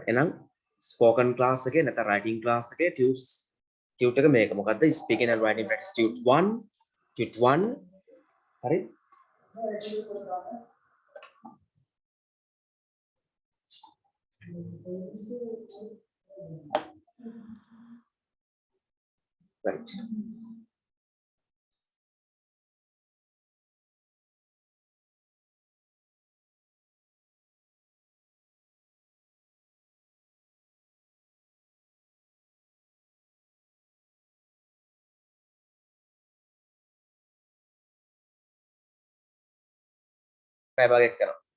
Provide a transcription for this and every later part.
එහෙනම් spoken class එකේ නැත්නම් writing class එකේ tute එක මේක මොකද්ද speaking and writing practice tute 1 හරි right පැය භාගයක් කරනවා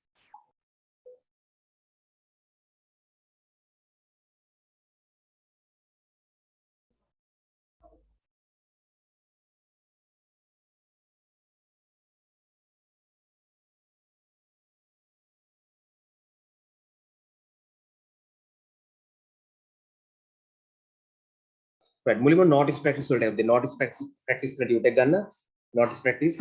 right මුලින්ම notice practice වලට යන්න notice practice වලට tute එක ගන්න notice practice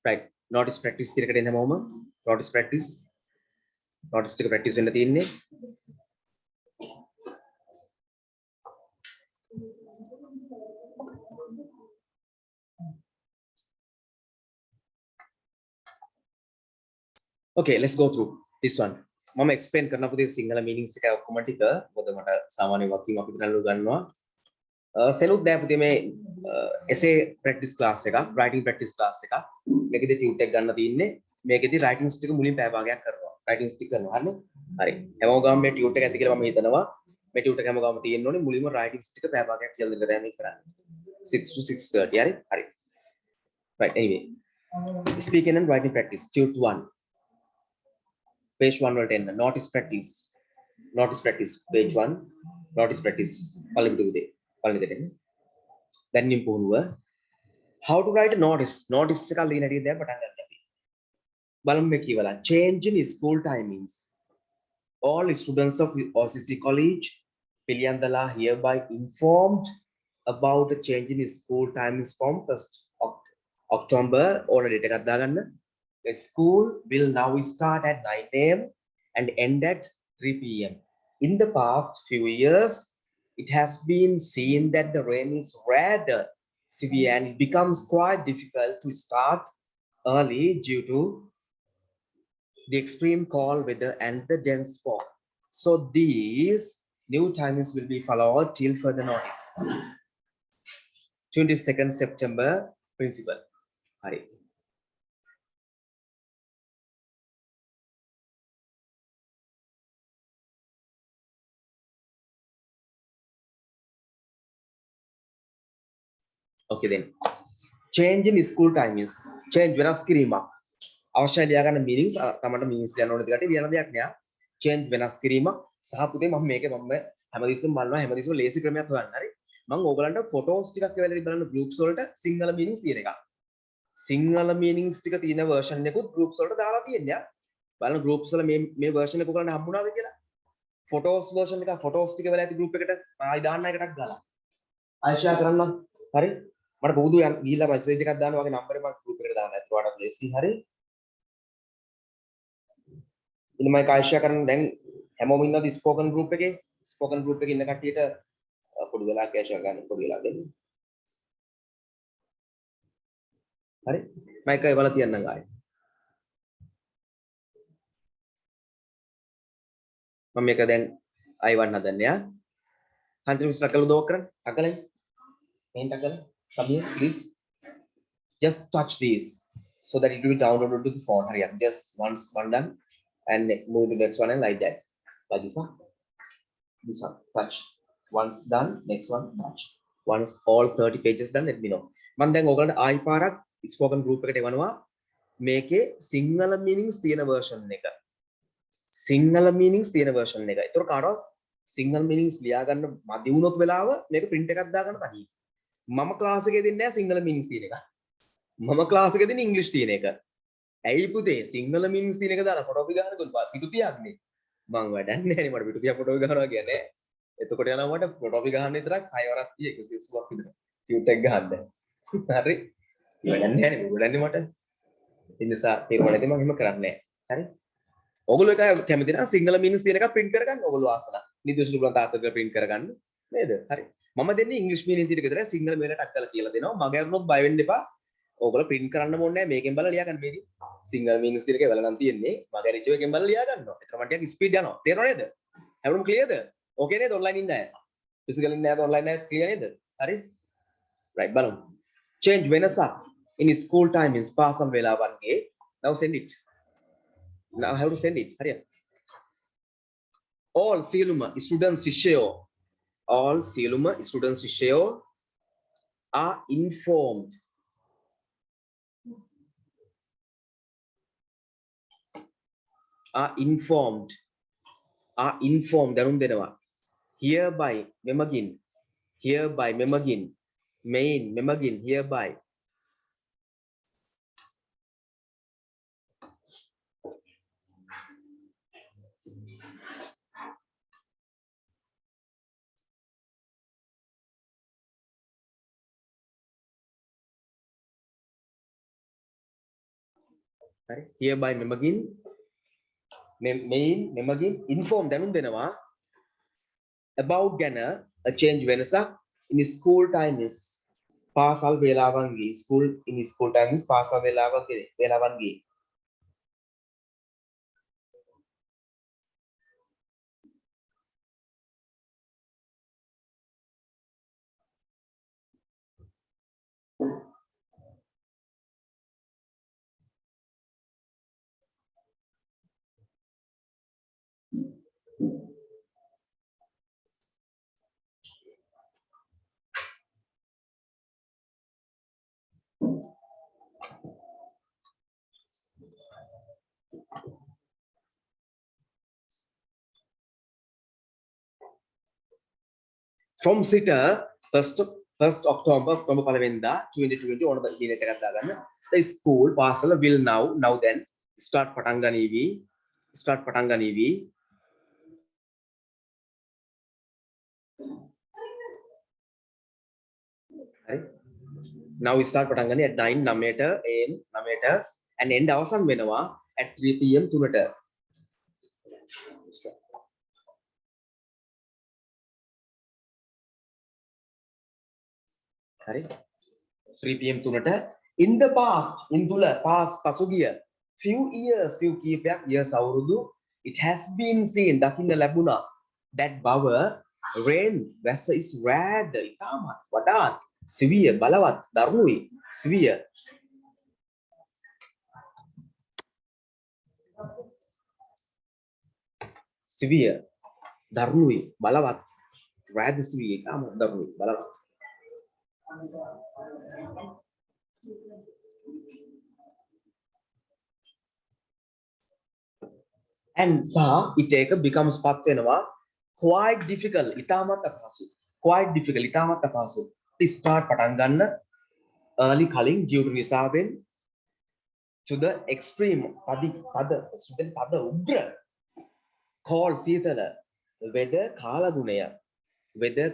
right notice practice එකකට එන්න මොම notice practice ටික practice වෙන්න තියෙන්නේ okay let's go through this one මම explain කරන්න පුතේ සිංහල meanings එක ඔක්කොම ටික මොකද මට සාමාන්‍ය වකින් අපි දන්නලු ගන්නවා සෙනුත් දැන් පුතේ මේ essay practice class එකක් writing practice class එකක් මේකෙදි tute එක ගන්න තියෙන්නේ මේකෙදි writing ටික මුලින් පැය භාගයක් කරනවා writing ටික කරනවා හරිනේ හරි හැමෝම ගාම මේ tute එක ඇති කියලා මම හිතනවා මේ tute එක හැමෝම ගාම තියෙන්න ඕනේ මුලින්ම writing ටික පැය භාගයක් කියලා දෙන්න දැන් මේ කරන්නේ 6 to 6:30 හරි right anyway speaking and writing practice tute 1 page 1 වලට එන්න notice practice page 1 notice practice පළවෙනි උදේ පළවෙනි දෙන්න දැන් නිම් පුහුණුව how to write a notice එක ලියන හැටි දැන් පටන් ගන්න අපි බලමු මේ කියවලා change in school timings all students of OCC college Piliyandala hereby informed about the change in school timings from 1st October or date එකක් දාගන්න the school will now start at 9 a.m. and end at 3 p.m. In the past few years, it has been seen that the rain is rather severe and it becomes quite difficult to start early due to the extreme cold weather and the dense fog. So these new timings will be followed till further notice. 22nd September, principal. Hari. Okay then. Change in school timings. Change වෙනස් කිරීමක්. අවශ්‍යයි ලියා ගන්න meanings තමයි meanings ලියන්න ඕනේ දෙකට ලියන දෙයක් නෑ. Change වෙනස් කිරීමක් සහ පුතේ මම හැමදෙස්සම බලනවා හැමදෙස්සම ලේසි ක්‍රමයක් හොයන්න හරි. මම ඕගලන්ට photos ටිකක් එවලා බලන්න groups වලට සිංහල meanings තියෙන එක. සිංහල meanings ටික තියෙන version එකකුත් groups වලට දාලා තියෙනවා. බලන්න groups වල මේ version එක ඔයගලන්ට හම්බුණාද කියලා. photos version එක photos ටික වෙලා ඇති group එකට ආයි දාන්න එකටක් දාලා. ආයි share කරන්න. හරි. මට බෝදු ගිහිල්ලා message එකක් දාන්න වගේ number එක මම group එකට දාන්න. ඒත් ඔයාලට ලේසි හරි. ඉතින් මම කාශ්‍යා කරන දැන් හැමෝම ඉන්නවද ස්පෝකන් group එකේ ස්පෝකන් group එකේ ඉන්න කට්ටියට පොඩි වෙලා කාශ්‍යා ගන්න පොඩි වෙලා දෙන්න හරි මම ඒක ඒවල තියන්නම් ආයේ මම මේක දැන් ආයෙ වන්න හදන්නේ Hanjali Mr. Akalu Dokran, Akalen, ain't Akal, come here, please. Just touch this so that it will be downloaded to the phone. Hurry up, just once one done, and move to the next one and like that. Like this one. This one, touch. Once done, next one, touch. Once all 30 pages done, let me know. Man දැන් ඔයගලන්ට ආයි පාරක් spoken group එකට එවනවා මේකේ Sinhala meanings තියෙන version එක. Sinhala meanings තියෙන version එක. ඒතර කාටවත් සිංහල meanings ලියා ගන්න මදි වුණොත් වෙලාව මේක print එකක් දාගන්න තනියි. මම class එකේ දෙන්නේ නැහැ සිංහල meanings තියෙන එක. මම class එකේ දෙන්නේ English තියෙන එක. ඇයි පුතේ සිංහල meanings තියෙන එක දාලා ෆොටෝ එක ගන්නකො පිටු තියන්නේ. මං වැඩක් නැහැ නේ මට පිටු තියා ෆොටෝ එක ගන්නවා කියන්නේ. එතකොට යනවා මට ෆොටෝ එක ගන්න විතරක් 6 වරක් 180ක් විතර. ටියුට් එක ගහන්න. හරි. වැඩක් නැහැ නේ වැඩන්නේ මට. ඒ නිසා තේරුම් නැති මම එහෙම කරන්නේ නැහැ. හරි. ඔයගොල්ලෝ එක කැමති නම් සිංහල meanings තියෙන එක print කරගන්න ඔයගොල්ලෝ ආසන. නිදර්ශන බලන් තාත්තට print කරගන්න. නේද? හරි. මම දෙන්නේ English meaning තියෙන එක විතරයි සිංහල මේකට ටක් කරලා කියලා දෙනවා. මගේ අරුණොත් බය වෙන්න එපා. ඔයගොල්ලෝ print කරන්න ඕනේ නැහැ. මේකෙන් බලලා ලියා ගන්න මේකේ. සිංහල meanings තියෙන එක වෙලා නම් තියෙන්නේ. මගේ රිචුව එකෙන් බලලා ලියා ගන්නවා. ඒතර මට ටිකක් ස්පීඩ් යනවා. තේරෙනව නේද? හැමෝම ක්ලියර්ද? ඕකේ නේද? ඔන්ලයින් ඉන්න අය. ෆිසිකල් ඉන්න අය ඔන්ලයින් අය ක්ලියර් නේද? හරි. right බලමු. change වෙනසක් in school time is පාසල් වේලාවන්ගේ. now send it. now I have to send it. හරියට. all සියලුම students ශිෂ්‍යයෝ all සියලුම students ශිෂ්‍යයෝ are informed දැනුම් දෙනවා hereby මෙමගින් main මෙමගින් hereby හරි hereby මෙමගින් main මෙමගින් inform දැනුම් දෙනවා about ගැන a change වෙනසක් in school time is පාසල් වේලාවන්ගේ school time is පාසල් වේලාවන්ගේ from sitter 1st October පළවෙනිදා 2020 ඕන දිනට එකක් දාගන්න the school පාසල will now then start පටන් ගනීවි හරි now start පටන් ගන්නේ at 9ට and end අවසන් වෙනවා at 3 pm 3ට හරි 3 pm 3ට in the past පසුගිය few කීපයක් years අවුරුදු it has been seen දකින්න ලැබුණා that බව rain වැස්ස is rather ඉතාමත් වඩාත් severe බලවත් දරුණුයි severe දරුණුයි බලවත් rather severe ඉතාමත් දරුණුයි බලවත් and it becomes පත් වෙනවා quite difficult ඉතාමත් අපහසු start පටන් ගන්න early කලින් due to නිසාවෙන් to the extreme පද උග්‍ර cold සීතල weather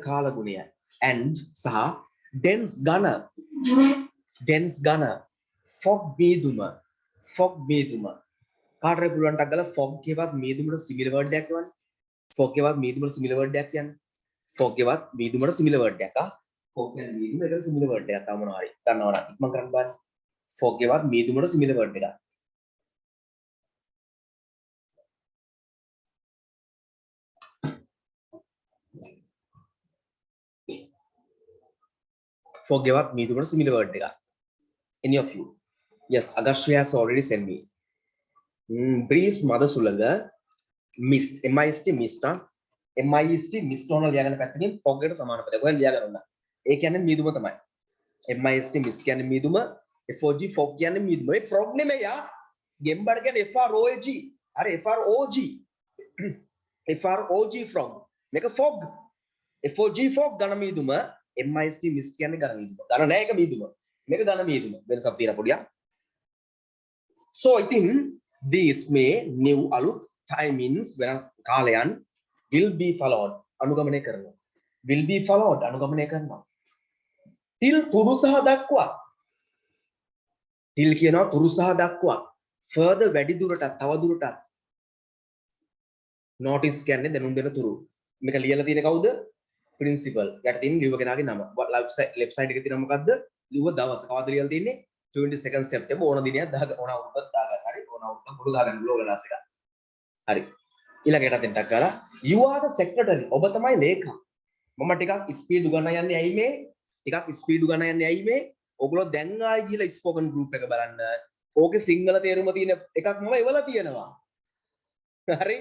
කාලගුණය and සහ dense ඝන fog මේදුම කාටද පුළුවන් ටක් ගාලා fog එකවත් මේදුමට similar word එකක් කියවන්න fog එකවත් මේදුමට similar word එකක් කියන්න fog එකවත් මේදුමට similar word එකක් fog කියන්නේ මේදුම ඒකට similar word එකක් තමයි මොනවා හරි දන්නවනම් ඉක්මන් කරන්න බලන්න fog එකවත් මේදුමට similar word එකක් forgive මීදුමට similar word එකක්. Any of you? Yes, Agashya has already sent me. Breeze mother sulaga mist mist mist mist mist ඕන ලියාගන්න පැත්තකින් fog එකට සමාන පදයක්. ඔය ලියාගන්න ඕන. ඒ කියන්නේ මීදුම තමයි. mist mist කියන්නේ මීදුම, fog fog කියන්නේ මීදුම. මේ frog නෙමෙයි යා. ගෙම්බඩ කියන්නේ frog. අර frog frog. මේක fog. fog fog ඝන මීදුම, mist mist කියන්නේ ඝන මීදුම. ඝන නෑ ඒක මීදුම. මේක ඝන මීදුම. වෙනසක් තියෙන පොඩියක්. So I think these may new alut timings when කාලයන් will be followed අනුගමනය කරනවා. will be followed අනුගමනය කරනවා. till තුරු සහ දක්වා. till කියනවා තුරු සහ දක්වා. further වැඩි දුරටත් තව දුරටත්. notice කියන්නේ දැනුම් දෙන තුරු. මේක ලියලා තියෙන කවුද? principal. යට තියෙන ලියුව කෙනාගේ නම. left side එකේ තියෙන මොකද්ද? ලියුව දවස. කවද්ද ලියලා තියෙන්නේ? 22 September ඕන දිනයක් ඕන අවුරුද්දක් දාගන්න. හරි. ඕන අවුරුද්දක් මුළු දාගන්න ඕන වෙලාස් එක. හරි. ඊළඟට දෙන්නක් ගාලා you are the secretary. ඔබ තමයි ලේකම්. මම ටිකක් ස්පීඩ් ගන්න යන්නේ ඇයි මේ? ටිකක් ස්පීඩ් ගන්න යන්නේ ඇයි මේ? ඔයගොල්ලෝ දැන් ආයි ගිහලා ස්පෝකන් ගෲප් එක බලන්න. ඕකේ සිංහල තේරුම තියෙන එකක් මම එවලා තියෙනවා. හරි.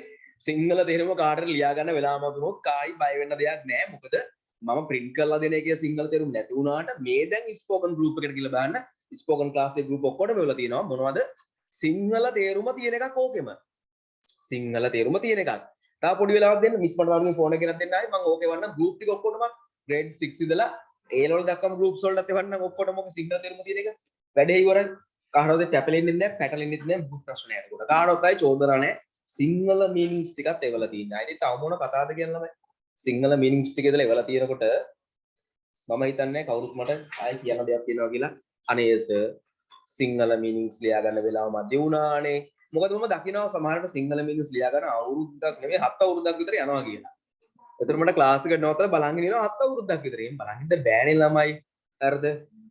සිංහල තේරුම කාටට ලියා ගන්න වෙලාවම දුනොත් කායි බය වෙන්න දෙයක් නැහැ. මොකද මම print කරලා දෙන එකේ සිංහල තේරුම නැති වුණාට මේ දැන් ස්පෝකන් ගෲප් එකට ගිහලා බලන්න. ස්පෝකන් ක්ලාස් එකේ ගෲප් ඔක්කොටම එවලා තියෙනවා. මොනවද? සිංහල තේරුම තියෙන එකක් ඕකෙම. සිංහල තේරුම තියෙන එකක්. තා පොඩි වෙලාවක් දෙන්න මිස් මඩවාගේ ෆෝන් එකක් දෙන්න ආයි මම ඕකේ වන්න ගෲප් ටික ඔක්කොටම grade 6 ඉඳලා A level දක්වාම groups වලටත් එවන්නම් ඔක්කොටම ඕක සිංහල තේරුම තියෙන එක. වැඩේ ඉවරයි. කාටවත් පැටලෙන්නේ නැහැ, පැටලෙන්නෙත් නැහැ බුත් ප්‍රශ්නයක් ඒකට. කාටවත් ආයි චෝදනා නැහැ. සිංහල meanings ටිකත් එවලා තියෙනවා. ඉතින් තව මොන කතාවද කියන ළමයි. සිංහල meanings ටික ඉදලා එවලා තියෙනකොට මම හිතන්නේ කවුරුත් මට ආයි කියන දෙයක් තියෙනවා කියලා. අනේ සර් සිංහල meanings ලියා ගන්න වෙලාව මැදි වුණානේ. මොකද මම දකිනවා සමහරවිට සිංහල meanings ලියා ගන්න අවුරුද්දක් නෙමෙයි 7 අවුරුද්දක් විතර යනවා කියලා. එතකොට මට ක්ලාස් එක නවත්තලා බලන් ඉන්නවා 7 අවුරුද්දක් විතර. එහෙන් බලන් ඉන්න බෑනේ ළමයි. හරිද?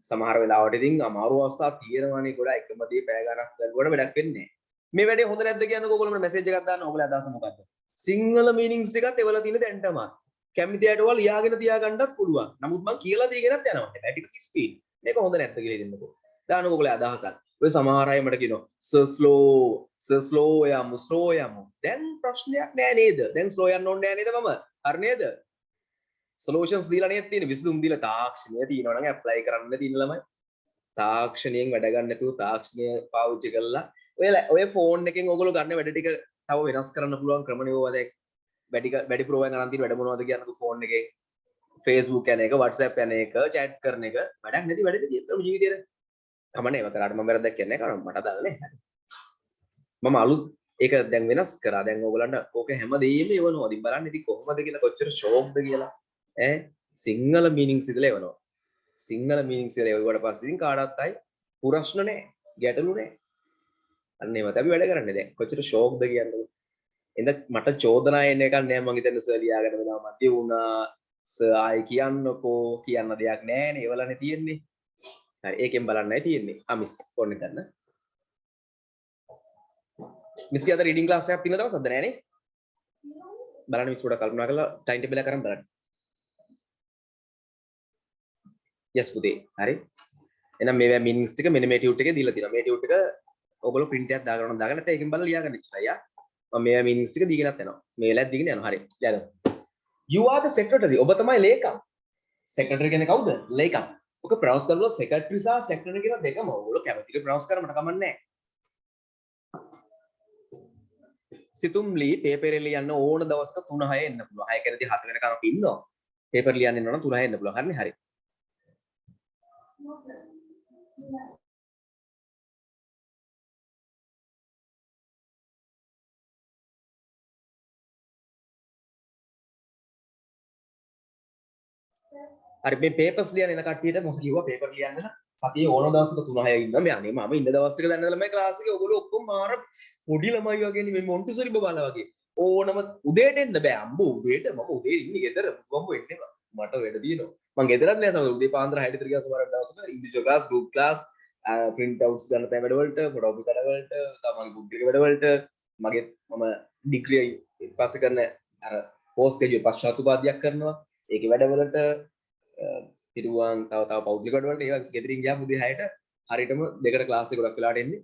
සමහර වෙලාවට ඉතින් අමාරු අවස්ථා තියෙනවානේ ගොඩක් එකම දේ පැය ගණක් ගන්නකොට වැඩක් වෙන්නේ නැහැ. මේ වැඩේ හොඳ නැද්ද කියන්නකෝ ඔයගොල්ලෝ මට මැසේජ් එකක් දාන්න. ඔයගොල්ලෝ අදහස මොකද්ද? සිංහල meanings ටිකත් එවලා තියෙන දැන් තමයි. කැමති අයට ඔයාලා ලියාගෙන තියාගන්නත් පුළුවන්. නමුත් මම කියලා දීගෙනත් යනවා. හැබැයි ටිකක් ස්පීඩ්. මේක හොඳ නැද්ද කියලා දෙන්නකෝ. දාන්නකෝ ඔයගොල්ලෝ අදහසක්. ඔය සමහර අය මට කියනවා සර් ස්ලෝ යමු. දැන් ප්‍රශ්නයක් නෑ නේද? දැන් ස්ලෝ යන්න ඕනේ නෑ නේද මම? හරි නේද? සොලියුෂන්ස් දීලා නේද තියෙන්නේ. විසඳුම් දීලා තාක්ෂණය තියෙනවා නම් ඇප්ලයි කරන්න තියෙන ළමයි. තාක්ෂණයෙන් වැඩ ගන්න නැතුව තාක්ෂණය පාවිච්චි කරලා ඔය ෆෝන් එකෙන් ඔයගොල්ලෝ ගන්න වැඩ ටික තව වෙනස් කරන්න පුළුවන් ක්‍රමනේ ඕවා දැන් වැඩි ප්‍රෝග්‍රෑම් ගන්න තියෙන වැඩ මොනවද කියන්නකෝ ෆෝන් එකේ Facebook යන එක WhatsApp යන එක chat කරන එක වැඩක් නැති වැඩ දෙයක් ජීවිතේට කමන්නේ ඒව කරාට මම වැරද්දක් කියන්නේ නැහැ මට දාලා නේ මම අලුත් ඒක දැන් වෙනස් කරා දැන් ඕගොල්ලන්ට ඕක හැමදේම එවනවා ඉතින් බලන්න ඉතින් කොහොමද කියලා කොච්චර ෂෝක්ද කියලා ඈ සිංහල මීනින්ග්ස් ඉදලා එවනවා සිංහල මීනින්ග්ස් ඉදලා එවුවට පස්සේ ඉතින් කාටවත් අය ප්‍රශ්න නැහැ ගැටලු නැහැ අන්න ඒවත් අපි වැඩ කරන්නේ දැන් කොච්චර ෂෝක්ද කියන්නේ එඳ මට චෝදනා එන්න එකක් නෑ මං හිතන්නේ සර් ලියාගෙන වෙනවා මැදි වුණා සර් ආයි කියන්නකෝ කියන්න දෙයක් නෑනේ ඒවලනේ තියෙන්නේ හරි ඒකෙන් බලන්නයි තියෙන්නේ මිස් ෆෝන් එක ගන්න මිස් කිය අද රීඩින් ක්ලාස් එකක් තියෙන දවසක්ද නෑනේ බලන්න මිස් පොඩක් කල්පනා කරලා ටයිම් ටේබල් එක කරන් බලන්න යස් පුතේ හරි එහෙනම් මේවා මීනින්ග්ස් ටික මෙන්න මේ ටියුට් එකේ දීලා තියෙනවා මේ ටියුට් එක ඔයගොල්ලෝ print එකක් දාගන්න නැත්නම් ඒකෙන් බලලා ලියාගන්න ඉච්චරයි යා මම මේ මීනින්ග්ස් ටික දීගෙනත් යනවා මේ වෙලාවත් දීගෙන යනවා හරි ලියාගන්න you are the secretary ඔබ තමයි ලේකම් secretary කියන්නේ කවුද ලේකම් ඔක ප්‍රොනවුන්ස් කරලා secretary සහ secretary කියන දෙකම ඔයගොල්ලෝ කැමතිද ප්‍රොනවුන්ස් කරන්න මට කමක් නැහැ සිතුම්ලි පේපර් එක ලියන්න ඕන දවසක 3-6 එන්න පුළුවන් 6 කැරදී 7 වෙනකම් අපි ඉන්නවා පේපර් ලියන්න ඉන්නවා නම් 3-6 එන්න පුළුවන් හරිනේ හරි හරි මේ පේපර්ස් ලියන එන කට්ටියට මොකද කිව්වා පේපර් ලියන්න සතියේ ඕන දවසක 3-6 ඉන්නවා මේ අනේ මම ඉන්න දවස් ටික දැන් ළමයි ක්ලාස් එකේ ඔයගොල්ලෝ ඔක්කොම මාර පොඩි ළමයි වගේ නේ මේ මොන්ටිසෝරි බබාලා වගේ ඕනම උදේට එන්න බෑ අම්බෝ උදේට මම උදේ ඉන්නේ ගෙදර මම එන්නේ මට වැඩ තියෙනවා මම ගෙදරත් නෑ සමහර උදේ පාන්දර 6ට විතර ගියා සමහර දවසක ඉංග්‍රීසි class group class print outs ගන්න තැන් වැඩ වලට ෆොටෝකෝපි වැඩ වලට තමන්ගේ බුක් ටික වැඩ වලට මගේ මම ඩිග්‍රී පස්සේ කරන අර පෝස්ට් ග්‍රැජුවේට් පශ්චාත් උපාධියක් කරනවා ඒකේ වැඩ වලට හිටුවන් තව පෞද්ගලික වැඩවලට ඒවා ගෙදරින් ගියාම උදේ 6ට හරියටම දෙකට ක්ලාස් එක ගොඩක් වෙලාට එන්නේ.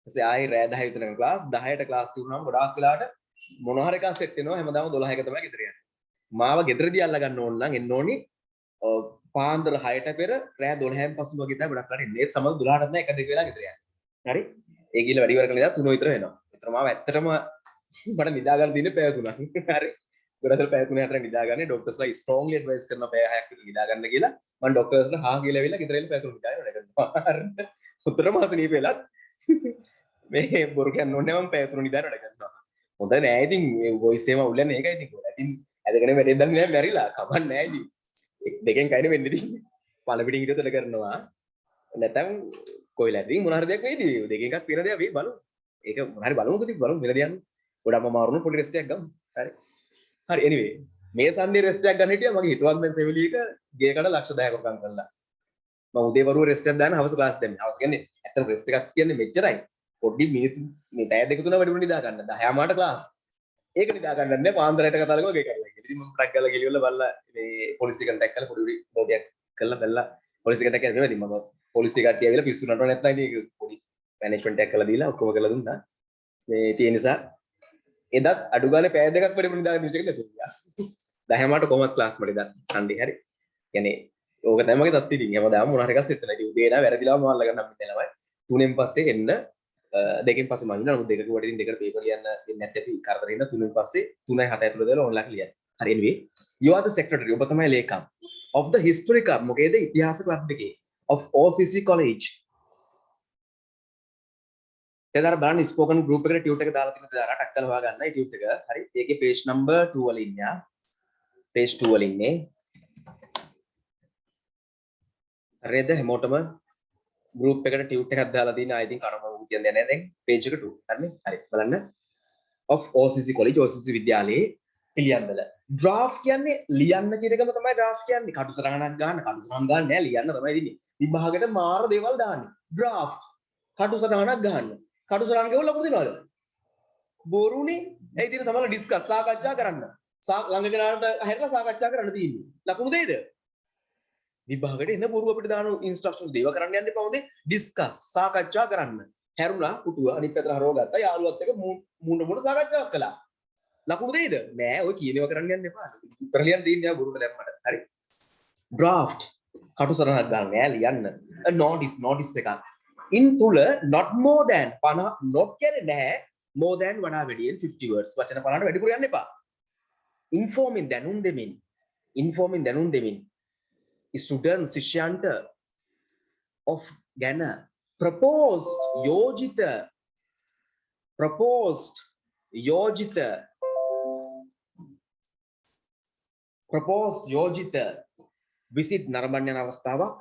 ඊපස්සේ ආයේ රෑ 10 විතර ක්ලාස් 10ට ක්ලාස් ඉවරනම ගොඩාක් වෙලාට මොන හරි එකක් සෙට් වෙනවා හැමදාම 12ක තමයි ගෙදර යන්නේ. මාව ගෙදරදී අල්ල ගන්න ඕන නම් එන්න ඕනි පාන්දර 6ට පෙර රෑ 12න් පසු වගේ තමයි ගොඩක් වෙලාට එන්නේ. ඒත් සමහර 12ට තමයි එක දෙක වෙලා ගෙදර යන්නේ. හරි? ඒ ගිහලා වැඩි ඉවර කළා 3 විතර වෙනවා. ඒතර මාව ඇත්තටම මට නිදා ගන්න දින්නේ පැය 3ක්. හරි? ගොඩක් පැය 3-4 නිදාගන්නේ ඩොක්ටර්ස්ලා ස්ට්‍රෝන්ලි ඇඩ්වයිස් කරනවා පැය 6ක් විතර නිදා ගන්න කියලා. මම ඩොක්ටර්ස්ලා හා කියලා ඇවිල්ලා ගෙදර එන්න පැය 3 නිදා ගන්න කරනවා. උත්තර මාස නීපෙලත් මේ බොරු කියන්න ඕනේ මම පැය 3 නිදා වැඩ කරනවා. හොඳ නෑ ඉතින් මේ වොයිස් එකම උල්ලන්නේ ඒකයි ඉතින් කොහොමද? ඉතින් ඇදගෙන වැඩේ දන්නේ නෑ මැරිලා. කමක් නෑ ඉතින්. දෙකෙන් කයින් වෙන්නේ ඉතින්. පළ පිටින් හිටියොත් වැඩ කරනවා. නැත්නම් කොයිලා ඉතින් මොන හරි දෙයක් වෙයිද? දෙකෙන් එකක් වෙන දෙයක් වෙයි බලමු. ඒක මොන හරි බලමුකෝ ඉතින් බලමු වෙන දෙයක්. ගොඩක්ම මාරුණු පොඩි රෙස්ට් එකක් ගමු. හරි. හරි anyway මේ සන්ඩේ රෙස්ට් එකක් ගන්න හිටියා මගේ හිටවත් මම ෆැමිලි එක ගේකට ලක්ෂ 10ක් වකම් කළා මම උදේ වරුව රෙස්ට් එකක් දාන්න හවස ක්ලාස් දෙන්නේ හවස කියන්නේ ඇත්තටම රෙස්ට් එකක් කියන්නේ මෙච්චරයි පොඩි මිනිත්තු මේ පැය දෙක තුන වැඩි වුණ නිදා ගන්න 10 මාට ක්ලාස් ඒක නිදා ගන්න නැහැ පාන්දරයට කතා කරලා ගේ කරලා ඉතින් මම ට්‍රක් ගාලා ගිලිවල බලලා මේ පොලිසිය එකට ටැක් කරලා පොඩි බෝඩයක් කරලා බැලලා පොලිසිය එකට ටැක් කරලා ඉතින් මම පොලිසිය කට්ටිය ඇවිල්ලා පිස්සු නටව නැත්නම් ඉතින් ඒක පොඩි මැනේජ්මන්ට් එකක් කරලා දීලා ඔක්කොම කරලා දුන්නා මේ තියෙන නිසා එදත් අඩු ගානේ පැය දෙකක් වැඩි වුණ නිදා ගන්න විදිහකට ලැබුණා 10 මාට කොහොමද ක්ලාස් මට ඉතින් සන්ඩේ හරි කියන්නේ ඕක තමයි මගේ තත්ත්වය ඉතින් හැමදාම මොන හරි එකක් සෙට් වෙලා ඉතින් උදේ නා වැරදිලාම මම අල්ලගන්න අපිට ළමයි තුනෙන් පස්සේ එන්න දෙකෙන් පස්සේ මම නමුත් දෙකක කොට ඉතින් දෙකට පේපර් ලියන්න වෙන්නේ නැත්නම් අපි කරදර ඉන්න තුනෙන් පස්සේ 3:07 ඇතුළත දාලා ඔන්ලයින් ලියන්න හරි anyway you are the secretary ඔබ තමයි ලේකම් of the history club මොකේද ඉතිහාස ක්ලබ් එකේ of OCC college එදාර බලන්න ස්පෝකන් ගෲප් එකට ටියුට් එක දාලා තියෙනවා දාලා ටක් කරලා හොයාගන්න ටියුට් එක හරි ඒකේ page number 2 වල ඉන්නවා page 2 වල ඉන්නේ හරිද හැමෝටම group එකට ටියුට් එකක් දාලා තියෙනවා I think අරම කියන්නේ නැහැ දැන් page එක 2 හරිනේ හරි බලන්න of OCC college OCC විද්‍යාලයේ පිළියන්දල draft කියන්නේ ලියන්න කියන එකම තමයි draft කියන්නේ කටුසටහනක් ගන්න කටුසටහන් ගන්න නෑ ලියන්න තමයි ඉන්නේ විභාගයට මාර දේවල් දාන්නේ draft කටුසටහනක් ගන්න කටුසටහන් ගෙවල ලකුණු දෙනවද බොරුනේ ඒ ඉතින් සමහරවල් ඩිස්කස් සාකච්ඡා කරන්න ළඟ කෙනාට හැරලා සාකච්ඡා කරන්න තියෙන්නේ ලකුණු දෙයිද විභාගයට එන බොරු අපිට දාන ඉන්ස්ට්‍රක්ෂන් දේව කරන්න යන්න එපා හොඳේ ඩිස්කස් සාකච්ඡා කරන්න හැරුණා පුටුව අනිත් පැත්තට හරව ගත්තා යාළුවත් එක්ක මූණ සාකච්ඡාවක් කළා ලකුණු දෙයිද නෑ ඔය කියනවා කරන්න යන්න එපා උත්තර ලියන්න දෙන්නේ නෑ බොරුට දැම්මට හරි draft කටුසටහනක් ගන්න නෑ ලියන්න notice එකක් in තුල not more than 50 not කියන්නේ නැහැ more than වඩා වැඩියෙන් 50 words වචන 50ට වැඩිපුර යන්න එපා informing දැනුම් දෙමින් student ශිෂ්‍යයන්ට of ගැන proposed යෝජිත visit නරඹන්න යන අවස්ථාවක්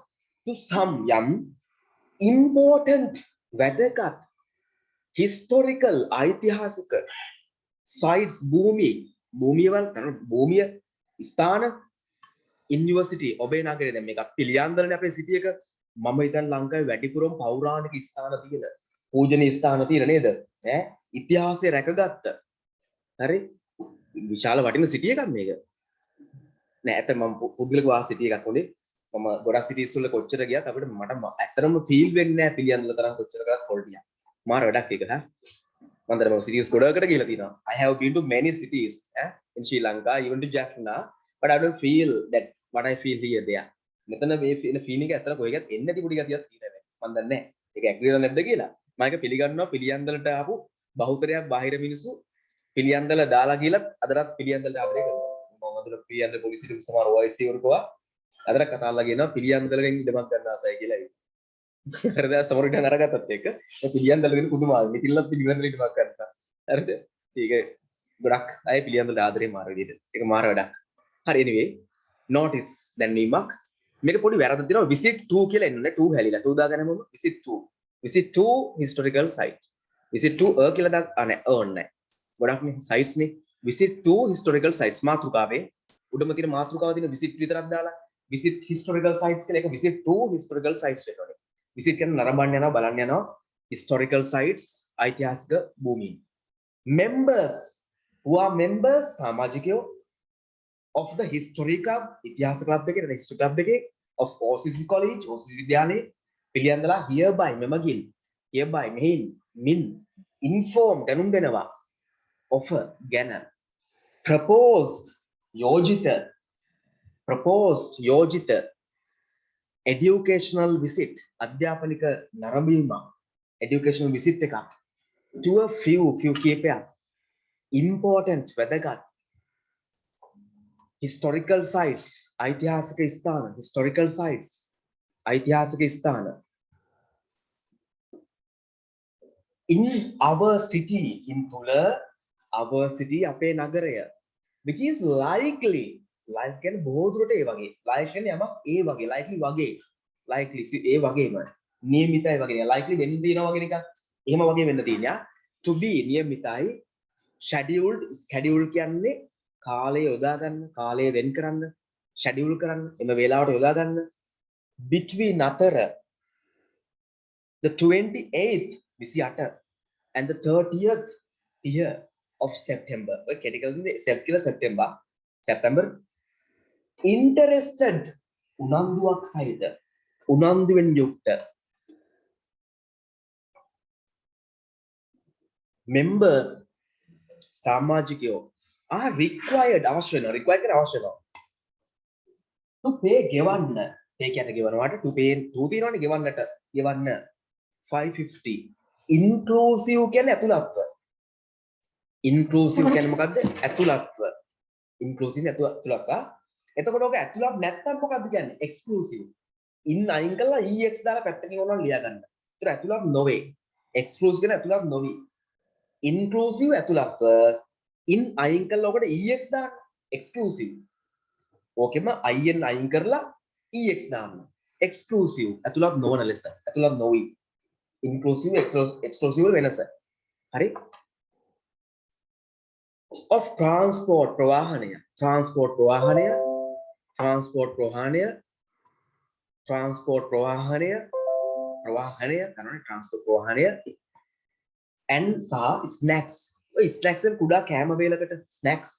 to some යම් important වැදගත් historical ඓතිහාසික sites භූමිය ස්ථාන university ඔබේ නගරේ දැන් මේක පිළියන්දරනේ අපේ සිටි එක මම හිතන්නේ ලංකාවේ වැඩිපුරම පෞරාණික ස්ථාන තියෙන පූජනීය ස්ථාන තියෙන නේද ඈ ඉතිහාසය රැකගත්ත හරි විශාල වටින සිටි එකක් මේක නෑ ඇත්ත මම පුදුලික වාස සිටි එකක් හොඳේ මම ගොඩක් සිටිස් වල කොච්චර ගියත් අපිට මට ඇත්තටම ෆීල් වෙන්නේ නැහැ පිළියන්දල තරම් කොච්චර කරත් quality මාර වැඩක් ඒක හා මම දර මම සිටිස් ගොඩකට ගිහලා තියෙනවා I have been to many cities in Sri Lanka even to Jaffna but I don't feel that what I feel here there මෙතන මේ feeling එක ඇත්තට කොහෙවත් එන්නේ නැති පොඩි ගතියක් තියෙනවා මම දන්නේ නැහැ ඒක ඇග්‍රී නැද්ද කියලා මම ඒක පිළිගන්නවා පිළියන්දලට ආපු බහුතරයක් බාහිර මිනිස්සු පිළියන්දල දාලා ගිහලා අදටත් පිළියන්දලට ආවරේ කරනවා මම අදට පිළියන්දල පොලිසියට සමහර OIC වරුකවා අදට කතාලා කියනවා පිළියන්දලෙන් ඉඩමක් ගන්න ආසයි කියලා හරිද සමහර විට නරගත්තත් ඒක පිළියන්දල වෙන පුදුමාවක් මිතිල්ලත් පිළියන්දල ඉඩමක් ගන්නවා හරිද ඒක ගොඩක් අය පිළියන්දල ආදරේ මාර විදිහට ඒක මාර වැඩක් හරි anyway notice දැන්වීමක් මේක පොඩි වැරද්දක් තියෙනවා visit to කියලා එන්නේ 2 හැලිලා 2 දාගන්නම visit to historical site visit to කියලා දාන්නේ නැහැ ගොඩක් මේ sites නේ visit to historical sites මාතෘකාවේ උඩම තියෙන මාතෘකාව තියෙන visit විතරක් දාලා visit historical sites කියලා එක visit to historical sites වෙනවා visit කියන්නේ නරඹන්න යනවා බලන්න යනවා historical sites ඓතිහාසික භූමි members who are members සමාජිකයෝ of the history club ඉතිහාස ක්ලබ් එකේ history club එකේ of OCC college OCC විද්‍යාලයේ පිළියන්දලා hereby මෙමගින් hereby මෙහින් මින් inform දැනුම් දෙනවා offer ගැන proposed යෝජිත educational visit අධ්‍යාපනික නරඹීමක් educational visit එකක් to a few කීපයක් important වැදගත් historical sites ඓතිහාසික ස්ථාන in our city our city අපේ නගරය which is likely කියන්නේ බොහෝ දුරට ඒ වගේ like කියන්නේ යමක් ඒ වගේ likely ඒ වගේම නියමිතයි වගේ likely වෙන්න දිනවා වගේ නිකන් එහෙම වගේ වෙන්න තියෙනවා to be නියමිතයි schedule කියන්නේ කාලය යොදා ගන්න කාලය වෙන් කරන්න schedule කරන්න එම වේලාවට යොදා ගන්න between අතර the 28th 28 and the 30th year of September ඔය කැටිකල්නේ September interested උනන්දුවක් සහිත උනන්දුවෙන් යුක්ත members සමාජිකයෝ are required අවශ්‍ය වෙනවා to pay ගෙවන්න pay කියන්නේ ගෙවනවාට to pay to තියනවනේ ගෙවන්න 550 inclusive කියන්නේ ඇතුළත්ව inclusive කියන්නේ මොකද්ද ඇතුළත්ව inclusive ඇතුළත්ව එතකොට ඔක ඇතුළත් නැත්තම් මොකද්ද කියන්නේ exclusive in අයින් කරලා ex දාලා පැත්තකින් ඕනනම් ලියා ගන්න. ඒතර ඇතුළත් නොවේ. exclusive කියන ඇතුළත් නොවි. inclusive ඇතුළත්ව in අයින් කරලා ඔකට ex දාන්න exclusive. ඕකෙම in අයින් කරලා ex දාන්න. exclusive ඇතුළත් නොවන ලෙස. ඇතුළත් නොවි. inclusive exclusive වෙනස. හරි? of transport ප්‍රවාහනය කරන්නේ transport ප්‍රවාහනය and snacks snacks and කුඩා කෑම වේලකට snacks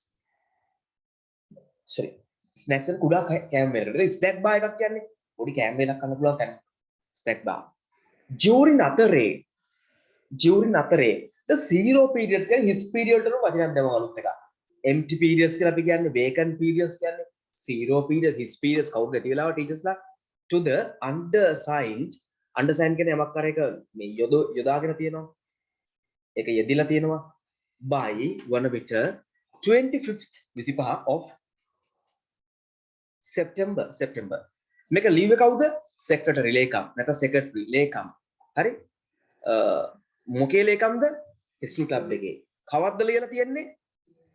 and කුඩා කෑම වේලකට snack bar එකක් කියන්නේ පොඩි කෑම වේලක් කන්න පුළුවන් තැන snack bar during අතරේ the zero periods කියන්නේ his period වල වචනයක් දැම්ම අලුත් එකක් empty periods කියලා අපි කියන්නේ vacant periods කියන්නේ zero period his periods කවුරුද ඇති වෙලාව ටීචර්ස්ලා to the undersigned කියන්නේ යමක් කර එක මේ යොදාගෙන තියෙනවා ඒක යෙදිලා තියෙනවා by වන විට 25th 25 of September මේක ලීව් එක කවුද secretary ලේකම් නැත්නම් secretary ලේකම් හරි මොකේ ලේකම්ද history club එකේ කවද්ද ලියලා තියෙන්නේ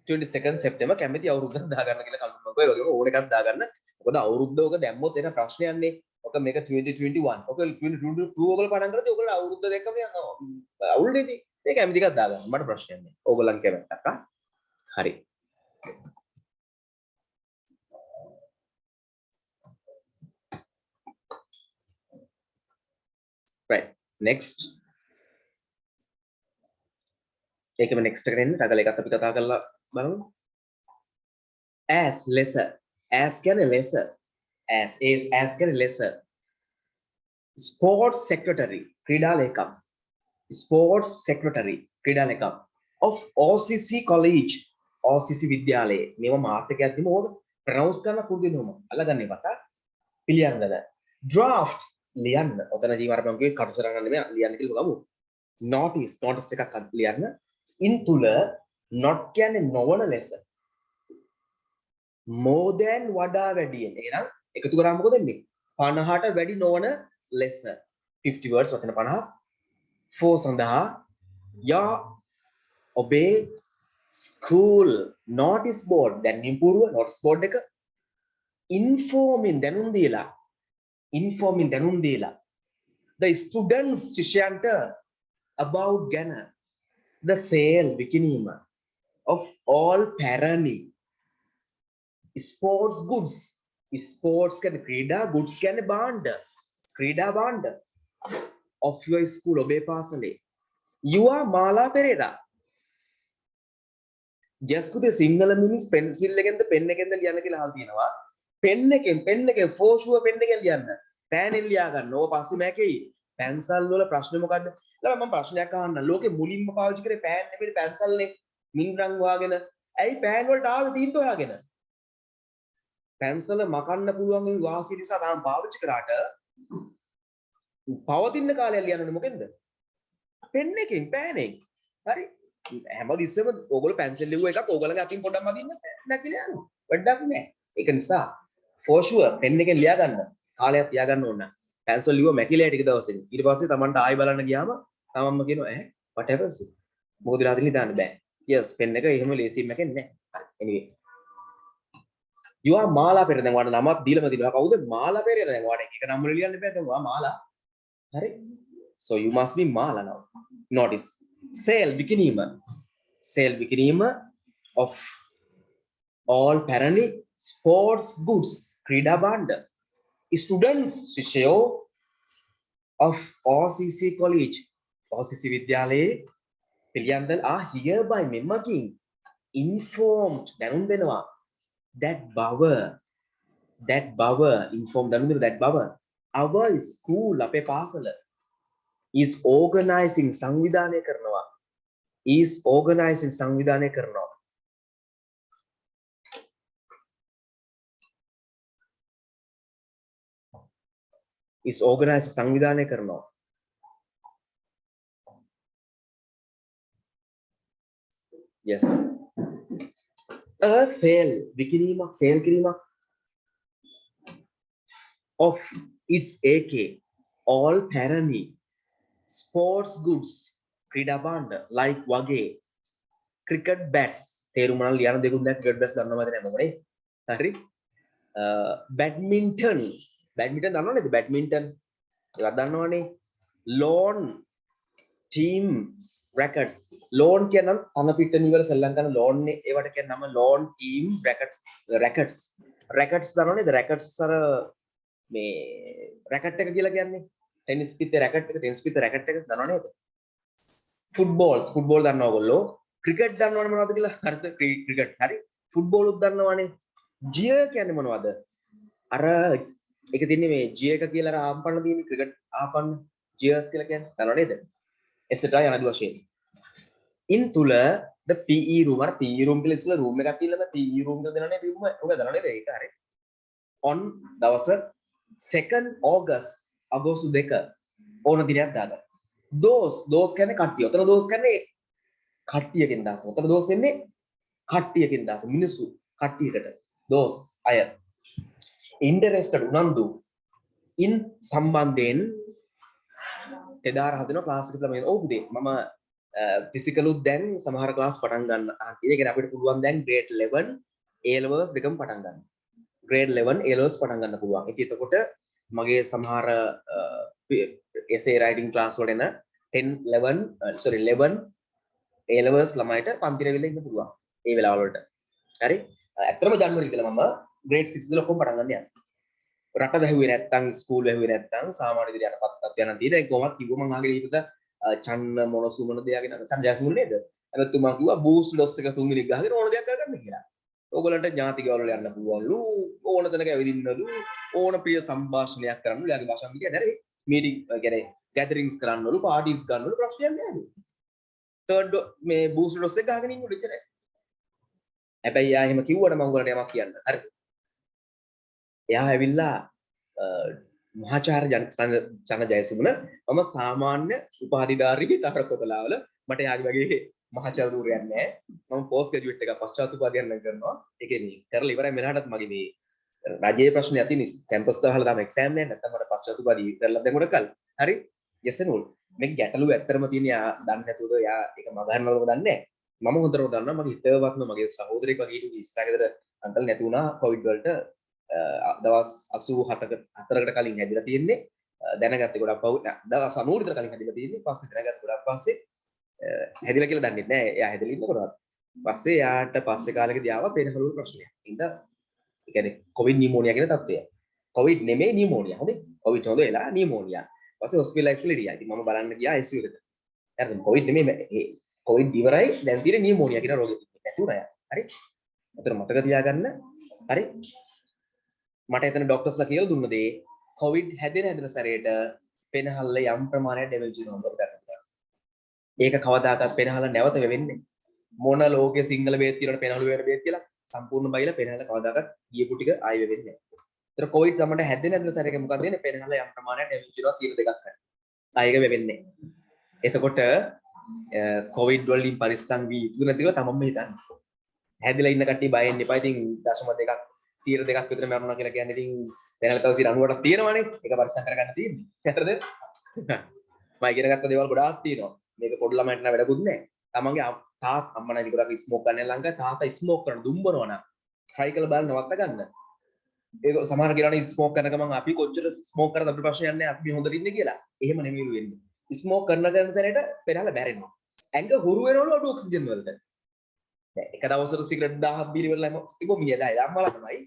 22nd September කැමති අවුරුද්දක් දාගන්න කියලා කල්පනා කරලා ඒ වගේම ඕන එකක් දාගන්න මොකද අවුරුද්ද ඔක දැම්මොත් එන ප්‍රශ්නයන්නේ ඔක මේක 2021 ඔක 2022 ඔයගොල්ලෝ පටන් කරද්දී ඔයගොල්ලෝ අවුරුද්ද දෙකම යනවා අවුරුද්දේදී මේ කැමති එකක් දාගන්න මට ප්‍රශ්නයක් නෑ ඕගොල්ලන් කැමැත්තක් හරි right next ඒකම next එකට එන්න ටගල එකත් අපි කතා කරලා බලමු as lesser as කියන්නේ lesser as කියන්නේ lesser sports secretary ක්‍රීඩා ලේකම් sports secretary ක්‍රීඩා ලේකම් of OCC college OCC විද්‍යාලයේ මේව මාතකයක් දීම ඕක ප්‍රොනවුන්ස් කරන්න පුරුදු වෙනවම අල්ලගන්න එපා පිළියන්නද draft ලියන්න ඔතනදී මම මගේ කටුසරන්න නෙමෙයි ලියන්න කියලා ගමු notice එකක් ලියන්න in තුල not කියන්නේ නොවන ලෙස more than වඩා වැඩියෙන් එහෙනම් එකතු කරාම මොකද වෙන්නේ 50ට වැඩි නොවන ලෙස 50 words වචන 50 for සඳහා යා ඔබේ school notice board දැන් නිපුරුව notice board එක informing දැනුම් දීලා the students ශිෂ්‍යයන්ට about ගැන the sale විකිණීම of all පැරණි sports goods sports කියන්නේ ක්‍රීඩා goods කියන්නේ භාණ්ඩ ක්‍රීඩා භාණ්ඩ of your school ඔබේ පාසලේ you are Mala Pereira just කුතේ Sinhala meanings pencil එකෙන්ද pen එකෙන්ද ලියන්න කියලා අහලා තියෙනවා pen එකෙන් for sure pen එකෙන් ලියන්න. පෑන් එක ලියා ගන්න. ඕක පස්සේ මෑකෙයි. පැන්සල් වල ප්‍රශ්නේ මොකද්ද? ලා මම ප්‍රශ්නයක් අහන්න. ලෝකෙ මුලින්ම පාවිච්චි කරේ පෑන් නෙමෙයි පැන්සල්නේ. මින් රං වාගෙන. ඇයි පෑන් වලට ආවේ තීන්ත හොයාගෙන? පැන්සල මකන්න පුළුවන් ඒ වාසිය නිසා තාම පාවිච්චි කරාට පවතින කාලයක් ලියන්නේ මොකෙන්ද? පෙන් එකෙන් පෑනෙන්. හරි. හැමදෙස්සෙම ඕගොල්ලෝ පැන්සල් ලිව්ව එකක් ඕගොල්ලන්ගේ අතින් පොඩ්ඩක් මදින්න නැතිලා යනවා. වැඩක් නෑ. ඒක නිසා for sure පෙන් එකෙන් ලියා ගන්න. කාලයක් තියා ගන්න ඕන. පැන්සල් ලිව්ව මැකිලා ටික දවසෙන්. ඊට පස්සේ Tamanට ආයි බලන්න ගියාම තමන්ම කියනවා what happens? මොකද වෙලා තියෙන්නේ දාන්න බෑ. yes පෙන් එක එහෙම ලේසියෙන් මැකෙන්නේ නෑ. anyway you are මාලා පෙරේර දැන් ඔයාලට නමක් දීලාම දිනවා. කවුද මාලා පෙරේර? දැන් ඔයාලට එක නම් වල ලියන්න බෑ. දැන් ඔයා මාලා. හරි. so you must be මාලා now. notice sale විකිණීම of all පැරණි sports goods ක්‍රීඩා භාණ්ඩ students ශිෂ්‍යයෝ of OCC college OCC විද්‍යාලයේ පිළියන්දල් are hereby මෙමකින් informed දැනුම් දෙනවා that බව informed දැනුම් දෙනවා that බව our school අපේ පාසල is organizing සංවිධානය කරනවා is organizing සංවිධානය කරනවා is organizing සංවිධානය කරනවා yes a sale විකිණීමක් sale කිරීමක් of its AK all පැරණි sports goods ක්‍රීඩා භාණ්ඩ like වගේ cricket bats තේරුම නම් ලියන දෙකුත් දැන් cricket bats දන්නවද නැද්ද මොනේ හරි badminton දන්නව නේද badminton ඒවත් දන්නවනේ lawn team rackets lawn කියනනම් තන පිටණි වල සෙල්ලම් කරන lawn නේ ඒවට කියන නම lawn team rackets දන්නව නේද rackets අර මේ racket එක කියලා කියන්නේ ටෙනිස් පිටේ racket එක දන්නව නේද ෆුට්බෝල් දන්නව ඔයගොල්ලෝ ක්‍රිකට් දන්නවනේ මොනවද කියලා හරිද ක්‍රිකට් හරි ෆුට්බෝල් උත් දන්නවනේ ජිය කියන්නේ මොනවද අර ඒක තින්නේ මේ ජිය එක කියලා අර ආම්පන්න තියෙන ක්‍රිකට් ආපන්න ජියර්ස් කියලා කියන්නේ දන්නව නේද එසට යනදි වශයෙන් ඉන් තුල the PE room අර PE room කියලා ඉස්සෙල්ලා room එකක් කියලා PE room කියලා දෙනවනේ room ඔක දන්නව නේද ඒක හරි on දවස 2nd August අගෝස්තු 2 ඕන දිනයක් දාගන්න those කියන්නේ කට්ටිය. උතන those කියන්නේ කට්ටියකින් දාස. උතන those එන්නේ කට්ටියකින් දාස. මිනිස්සු කට්ටියකට. those අය. interested උනන්දු in සම්බන්ධයෙන් එදාර හදන ක්ලාස් එක තමයි. ඔව් පුතේ මම ෆිසිකල් උත් දැන් සමහර ක්ලාස් පටන් ගන්න. ඒ කියන්නේ අපිට පුළුවන් දැන් grade 11 A levels දෙකම පටන් ගන්න. grade 11 A levels පටන් ගන්න පුළුවන්. ඒක එතකොට මගේ සමහර essay writing class වල එන 11 A levels ළමයිට පන්ති ලෙවල් එකේ ඉන්න පුළුවන්. ඒ වෙලාවල වලට. හරි? ඇත්තටම ජනවරි කියලා මම grade 6 ඉඳලා කොහොම පටන් ගන්න යන්නේ. රට වැහුවේ නැත්තම් ස්කූල් වැහුවේ නැත්තම් සාමාන්‍ය විදිහට යනපත් යන දේ දැන් කොහොමද කිව්ව මම ආගේ ඊටද චන්න මොනසුමන දෙයාගෙන චන්න ජයසුමන නේද? හැබැයි තුමා කිව්වා බූස්ට් ලොස් එක 3 මිනිත් ගහගෙන ඕන දෙයක් කරගන්න කියලා. ඕගොල්ලන්ට ඥාති ගෙවල් වල යන්න පුළුවන්ලු ඕන තැනක ඇවිදින්නලු ඕන ප්‍රිය සංഭാෂණයක් කරන්නලු යාගේ භාෂාවෙන් කියන්නේ හරි මීටින් කියන්නේ ගෑදරින්ග්ස් කරන්නලු පාටිස් ගන්නලු ප්‍රශ්නයක් නෑලු තර්ඩ් මේ බූස්ට් ලොස් එක ගහගෙන ඉන්නලු එච්චරයි හැබැයි යා එහෙම කිව්වට මම උගලට යමක් කියන්න හරි එයා ඇවිල්ලා මහාචාර්ය චන්න ජයසුමන මම සාමාන්‍ය උපාධිධාරී තරකොතලාවල මට යාගේ වගේ මහාචාර්ය ධූරයක් නැහැ මම පෝස්ට් ග්‍රැජුවේට් එකක් පශ්චාත් උපාධියක් නම් කරනවා ඒ කියන්නේ කරලා ඉවරයි මෙලහටත් මගේ මේ රජයේ ප්‍රශ්න යතිනේ කැම්පස් දාලා තාම එක්සෑම් නෑ නැත්නම් මට පශ්චාත් උපාධිය කරලා දැන් ගොඩක් කල් හරි yes and no මේක ගැටලුව ඇත්තටම තියෙන යා දන්නේ නැතුවද යා ඒක මගහරනවද දන්නේ නැහැ මම හොඳටම දන්නවා මගේ හිතවත්ම මගේ සහෝදරයෙක් වගේ හිටු ඉස්තාගෙදර අන්කල් නැති වුණා කොවිඩ් වලට දවස් 87කට කලින් හැදිලා තියෙන්නේ දැනගත්තේ ගොඩක් පහු දවස් 90 විතර කලින් හැදිලා තියෙන්නේ පස්සේ දැනගත්ත ගොඩක් පස්සේ හැදිලා කියලා දන්නේ නැහැ එයා හැදිලා ඉන්නකොටවත් පස්සේ යාට පස්සේ කාලෙකදී ආවා පේනහළු ප්‍රශ්නයක් ඉතින් ඒ කියන්නේ කොවිඩ් නියුමෝනියා කියන තත්ත්වය කොවිඩ් නෙමෙයි නියුමෝනියා හොඳේ කොවිඩ් හොඳ වෙලා නියුමෝනියා පස්සේ හොස්පිටලයිස් වෙලා ඉරියා ඉතින් මම බලන්න ගියා ICU එකට හරිද කොවිඩ් නෙමෙයි කොවිඩ් ඉවරයි දැන් තියෙන්නේ නියුමෝනියා කියන රෝගෙ නැතුණා යා හරි අතන මතක තියාගන්න හරි මට එතන ડોක්ටර්ස්ලා කියලා දුන්න දේ කොවිඩ් හැදෙන සැරේට පෙනහල්ල යම් ප්‍රමාණයක් ඩැමේජ් වෙනවා ඔබ. ඒක කවදාකවත් පෙනහල්ල නැවත වෙන්නේ මොන ලෝකයේ සිංහල බේත් කියනට පෙනහළු වෙන බේත් කියලා සම්පූර්ණ බයිලා පෙනහල්ල කවදාකවත් ගියපු ටික ආයෙ වෙන්නේ නැහැ. ඒතර කොවිඩ් තමයි හැදෙන සැරේක මොකද වෙන්නේ පෙනහල්ල යම් ප්‍රමාණයක් ඩැමේජ් වෙනවා 102ක් හරි. ආයෙක වෙන්නේ. එතකොට කොවිඩ් වලින් පරිස්සම් වී යුතු නැතිව තමන්ම හිතන්නේ. හැදිලා ඉන්න කට්ටිය බය වෙන්න එපා. ඉතින් 0.2ක් 102ක් විතර මරනවා කියලා කියන්නේ ඉතින් වෙනල් තව 90ක් තියෙනවනේ. ඒක පරිස්සම් කරගන්න තියෙන්නේ. හරිද? මම ඉගෙන ගත්ත දේවල් ගොඩාක් තියෙනවා. මේක පොඩි ළමයින්ට නෑ වැඩකුත් නෑ. තමන්ගේ අම්මා නේද ගොඩක් ස්මෝක් කරන ලංකාවේ තාත්තා ස්මෝක් කරන දුම්බනවා නම් try කරලා බලන්න නවත්ත ගන්න. ඒක සමහර කෙනානේ ස්මෝක් කරන ගමන් අපි කොච්චර ස්මෝක් කරද අපිට ප්‍රශ්නයක් නෑ අපි හොඳට ඉන්නේ කියලා. එහෙම නෙමෙයි වෙන්නේ. ස්මෝක් කරන තැනට පෙරහැලා බැරෙනවා. ඇඟ හුරු වෙනවලු අඩු ඔක්සිජන් වලට. දැන් එක දවසට සිගරට් 1000ක් බීලි වෙලා ඉබෝ මිය දැයි අම්මලා තමයි.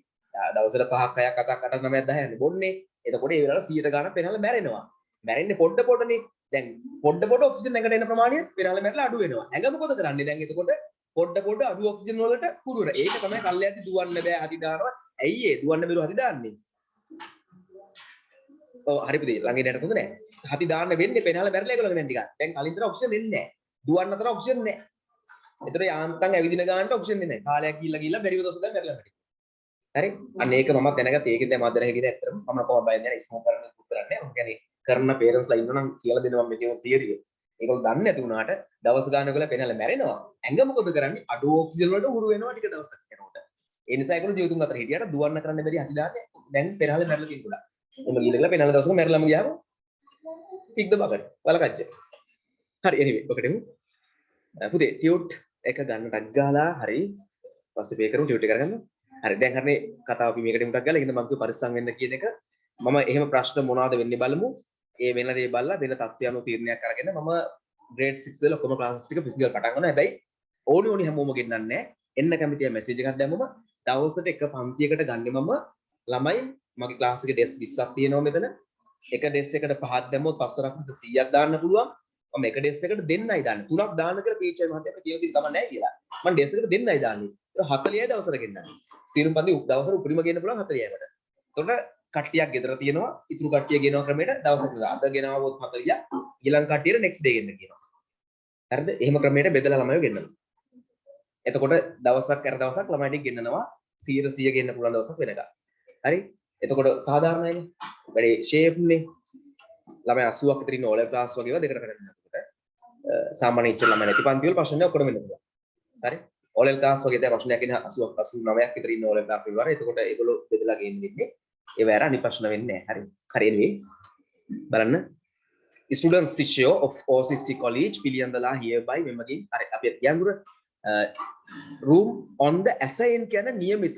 දවසට 5ක් 6ක් 7ක් 8ක් 9ක් 10ක් යන්නේ බොන්නේ. එතකොට ඒ වෙලාවට 100 ගානක් පෙරහැලා මැරෙනවා. මැරෙන්නේ පොඩ්ඩනේ. දැන් පොඩ්ඩ ඔක්සිජන් ඇඟට එන ප්‍රමාණය පෙරහැලා මැරලා අඩු වෙනවා. ඇඟ මොකද කරන්නේ? දැන් එතකොට පොඩ්ඩ අඩු ඔක්සිජන් වලට හුරු වෙනවා. ඒක තමයි කල්යද්දි දුවන්න බෑ හදි දානවා. ඇයි ඒ දුවන්න බැරුව හදි දාන්නේ? ඔව් හරි පුතේ ළඟින් යනකොට හොඳ නෑ. හති දාන්න වෙන්නේ පෙනහල මැරලා ඒගොල්ලෝ දැන් ටිකක්. දැන් කලින් තර ඔක්සිජන් එන්නේ නැහැ. දුවන්න තර ඔක්සිජන් නැහැ. ඒතර යාන්තම් ඇවිදින ගානට ඔක්සිජන් එන්නේ නැහැ. කාලයක් ගිහිල්ලා බැරිව දවස් දැන් මැරලා මැටි. හරි? අන්න ඒක මම දැනගත්ත. ඒකෙන් දැන් මම දැනගෙන ඇත්තටම මම කොහොමද බය නැහැ. ස්මෝක් කරන්න උත්තරන්නේ. මම කියන්නේ කරන පේරන්ට්ස්ලා ඉන්නනම් කියලා දෙනවා මේ කියන තියරි එක. ඒගොල්ලෝ දන්නේ නැති වුණාට දවස් ගානක ගල පෙනහල මැරෙනවා. ඇඟ මොකද කරන්නේ? අඩු ඔක්සිජන් වලට උරු වෙනවා ටික දවසක් යනකොට. ඒ නිසා ඒගොල්ලෝ ජීවිතුන් අතර හිටියට දුවන්න කරන්න බැරි හති දාන්නේ. දැන් පෙනහල මැරලා තියෙනවා. එම ගිහලා පෙනහල දවසක මැරලාම ගියාම පික්ද බකට වලකච්ච. හරි anyway ඔකට එමු. පුතේ ටියුට් එක ගන්න ටක් ගාලා හරි පස්සේ පේ කරමු ටියුට් එක කරගන්න. හරි දැන් හරිනේ කතාව අපි මේකට ටක් ගාලා ඉතින් මම කිව්ව පරිස්සම් වෙන්න කියන එක මම එහෙම ප්‍රශ්න මොනවද වෙන්නේ බලමු. ඒ වෙන දේ බලලා වෙන තත්ත්වය අනුව තීරණයක් අරගෙන මම grade 6 වල ඔක්කොම classes ටික physical පටන් ගන්නවා. හැබැයි ඕනි හැමෝම ගෙන්නන්නේ නැහැ. එන්න කැමතියි message එකක් දැම්මම දවසට එක පන්තියකට ගන්නෙ මම ළමයි මගේ class එකේ desk 20ක් තියෙනවා මෙතන. එක ඩෙස් එකට 5ක් දැම්මොත් පස්සරක් 100ක් දාන්න පුළුවන්. මම එක ඩෙස් එකට දෙන්නයි දාන්නේ. 3ක් දාන්න කියලා පීචර් මහත්තයා කියන දේ තමයි නැහැ කියලා. මම ඩෙස් එකට දෙන්නයි දාන්නේ. ඒක 40යි දවසට ගෙන්නන්නේ. සීරුම් පන්ති දවසට උපරිම ගෙන්න පුළුවන් 40යි මට. එතකොට කට්ටියක් ගෙදර තියෙනවා. ඉතුරු කට්ටිය ගෙනව ක්‍රමයට දවසකට අද ගෙනවොත් 40ක් ඊළඟ කට්ටියට next day ගෙන්න කියනවා. හරිද? එහෙම ක්‍රමයට බෙදලා ළමයිව ගෙන්නනවා. එතකොට දවසක් කර දවසක් ළමයිට ගෙන්නනවා 100 ගෙන්න පුළුවන් දවසක් වෙනකම්. හරි? එතකොට සාධාරණයිනේ. වැඩි ෂේප් නේ. ළමයි 80ක් විතර ඉන්න ඕලෙවල් ක්ලාස් වගේ ඒවා දෙකට කරගෙන යනකොට සාමාන්‍ය ඉච්ච ළමයි නැති පන්ති වල ප්‍රශ්න ඔක්කොම වෙන්න පුළුවන්. හරි? ඕලෙවල් ක්ලාස් වගේ දැන් ප්‍රශ්නයක් එන 80ක් 89ක් විතර ඉන්න ඕලෙවල් ක්ලාස් වල වර. එතකොට ඒගොල්ලෝ බෙදලා ගෙන්නේ. ඒ වැර අනිත් ප්‍රශ්න වෙන්නේ නැහැ. හරි. හරි anyway. බලන්න. Students issue of OCC college පිළියන්දලා hereby මෙමගින් හරි අපි කියන්දුර room on the assigned කියන નિયમિત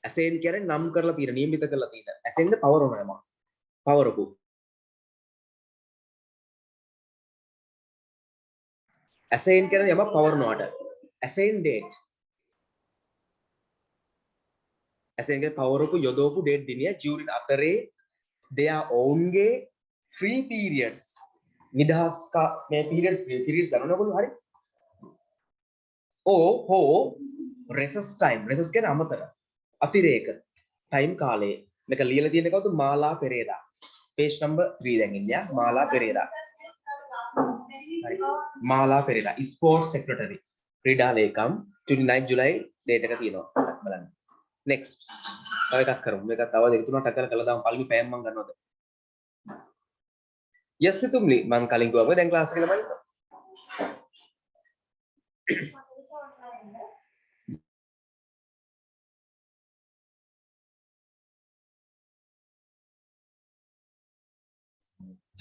assign කියන්නේ නම් කරලා තියෙන නියමිත කරලා තියෙන assign ද power ඕනම power උපු assign කියන්නේ යමක් power නොවට assign date assign කියන්නේ power උපු යොදවපු date දිනය during අතරේ their own ගේ free periods නිදහස් මේ periods ගන්නකොළු හරි හෝ recess time recess කියන්නේ අමතර අතිරේක ටයිම් කාලය මේක ලියලා තියෙන කවුද මාලා පෙරේරා page number 3 දැන් ඉන්නේ මාලා පෙරේරා හරි මාලා පෙරේරා sports secretary ක්‍රීඩා ලේකම් 29 ජුලයි date එක තියෙනවා බලන්න next තව එකක් කරමු මේක තව දෙක තුනක් අතර කළා දාමු පළවෙනි පෑම් මම ගන්නවද yes සිතුම්ලි මම කලින් ගියා දැන් ක්ලාස් එකේ ළමයි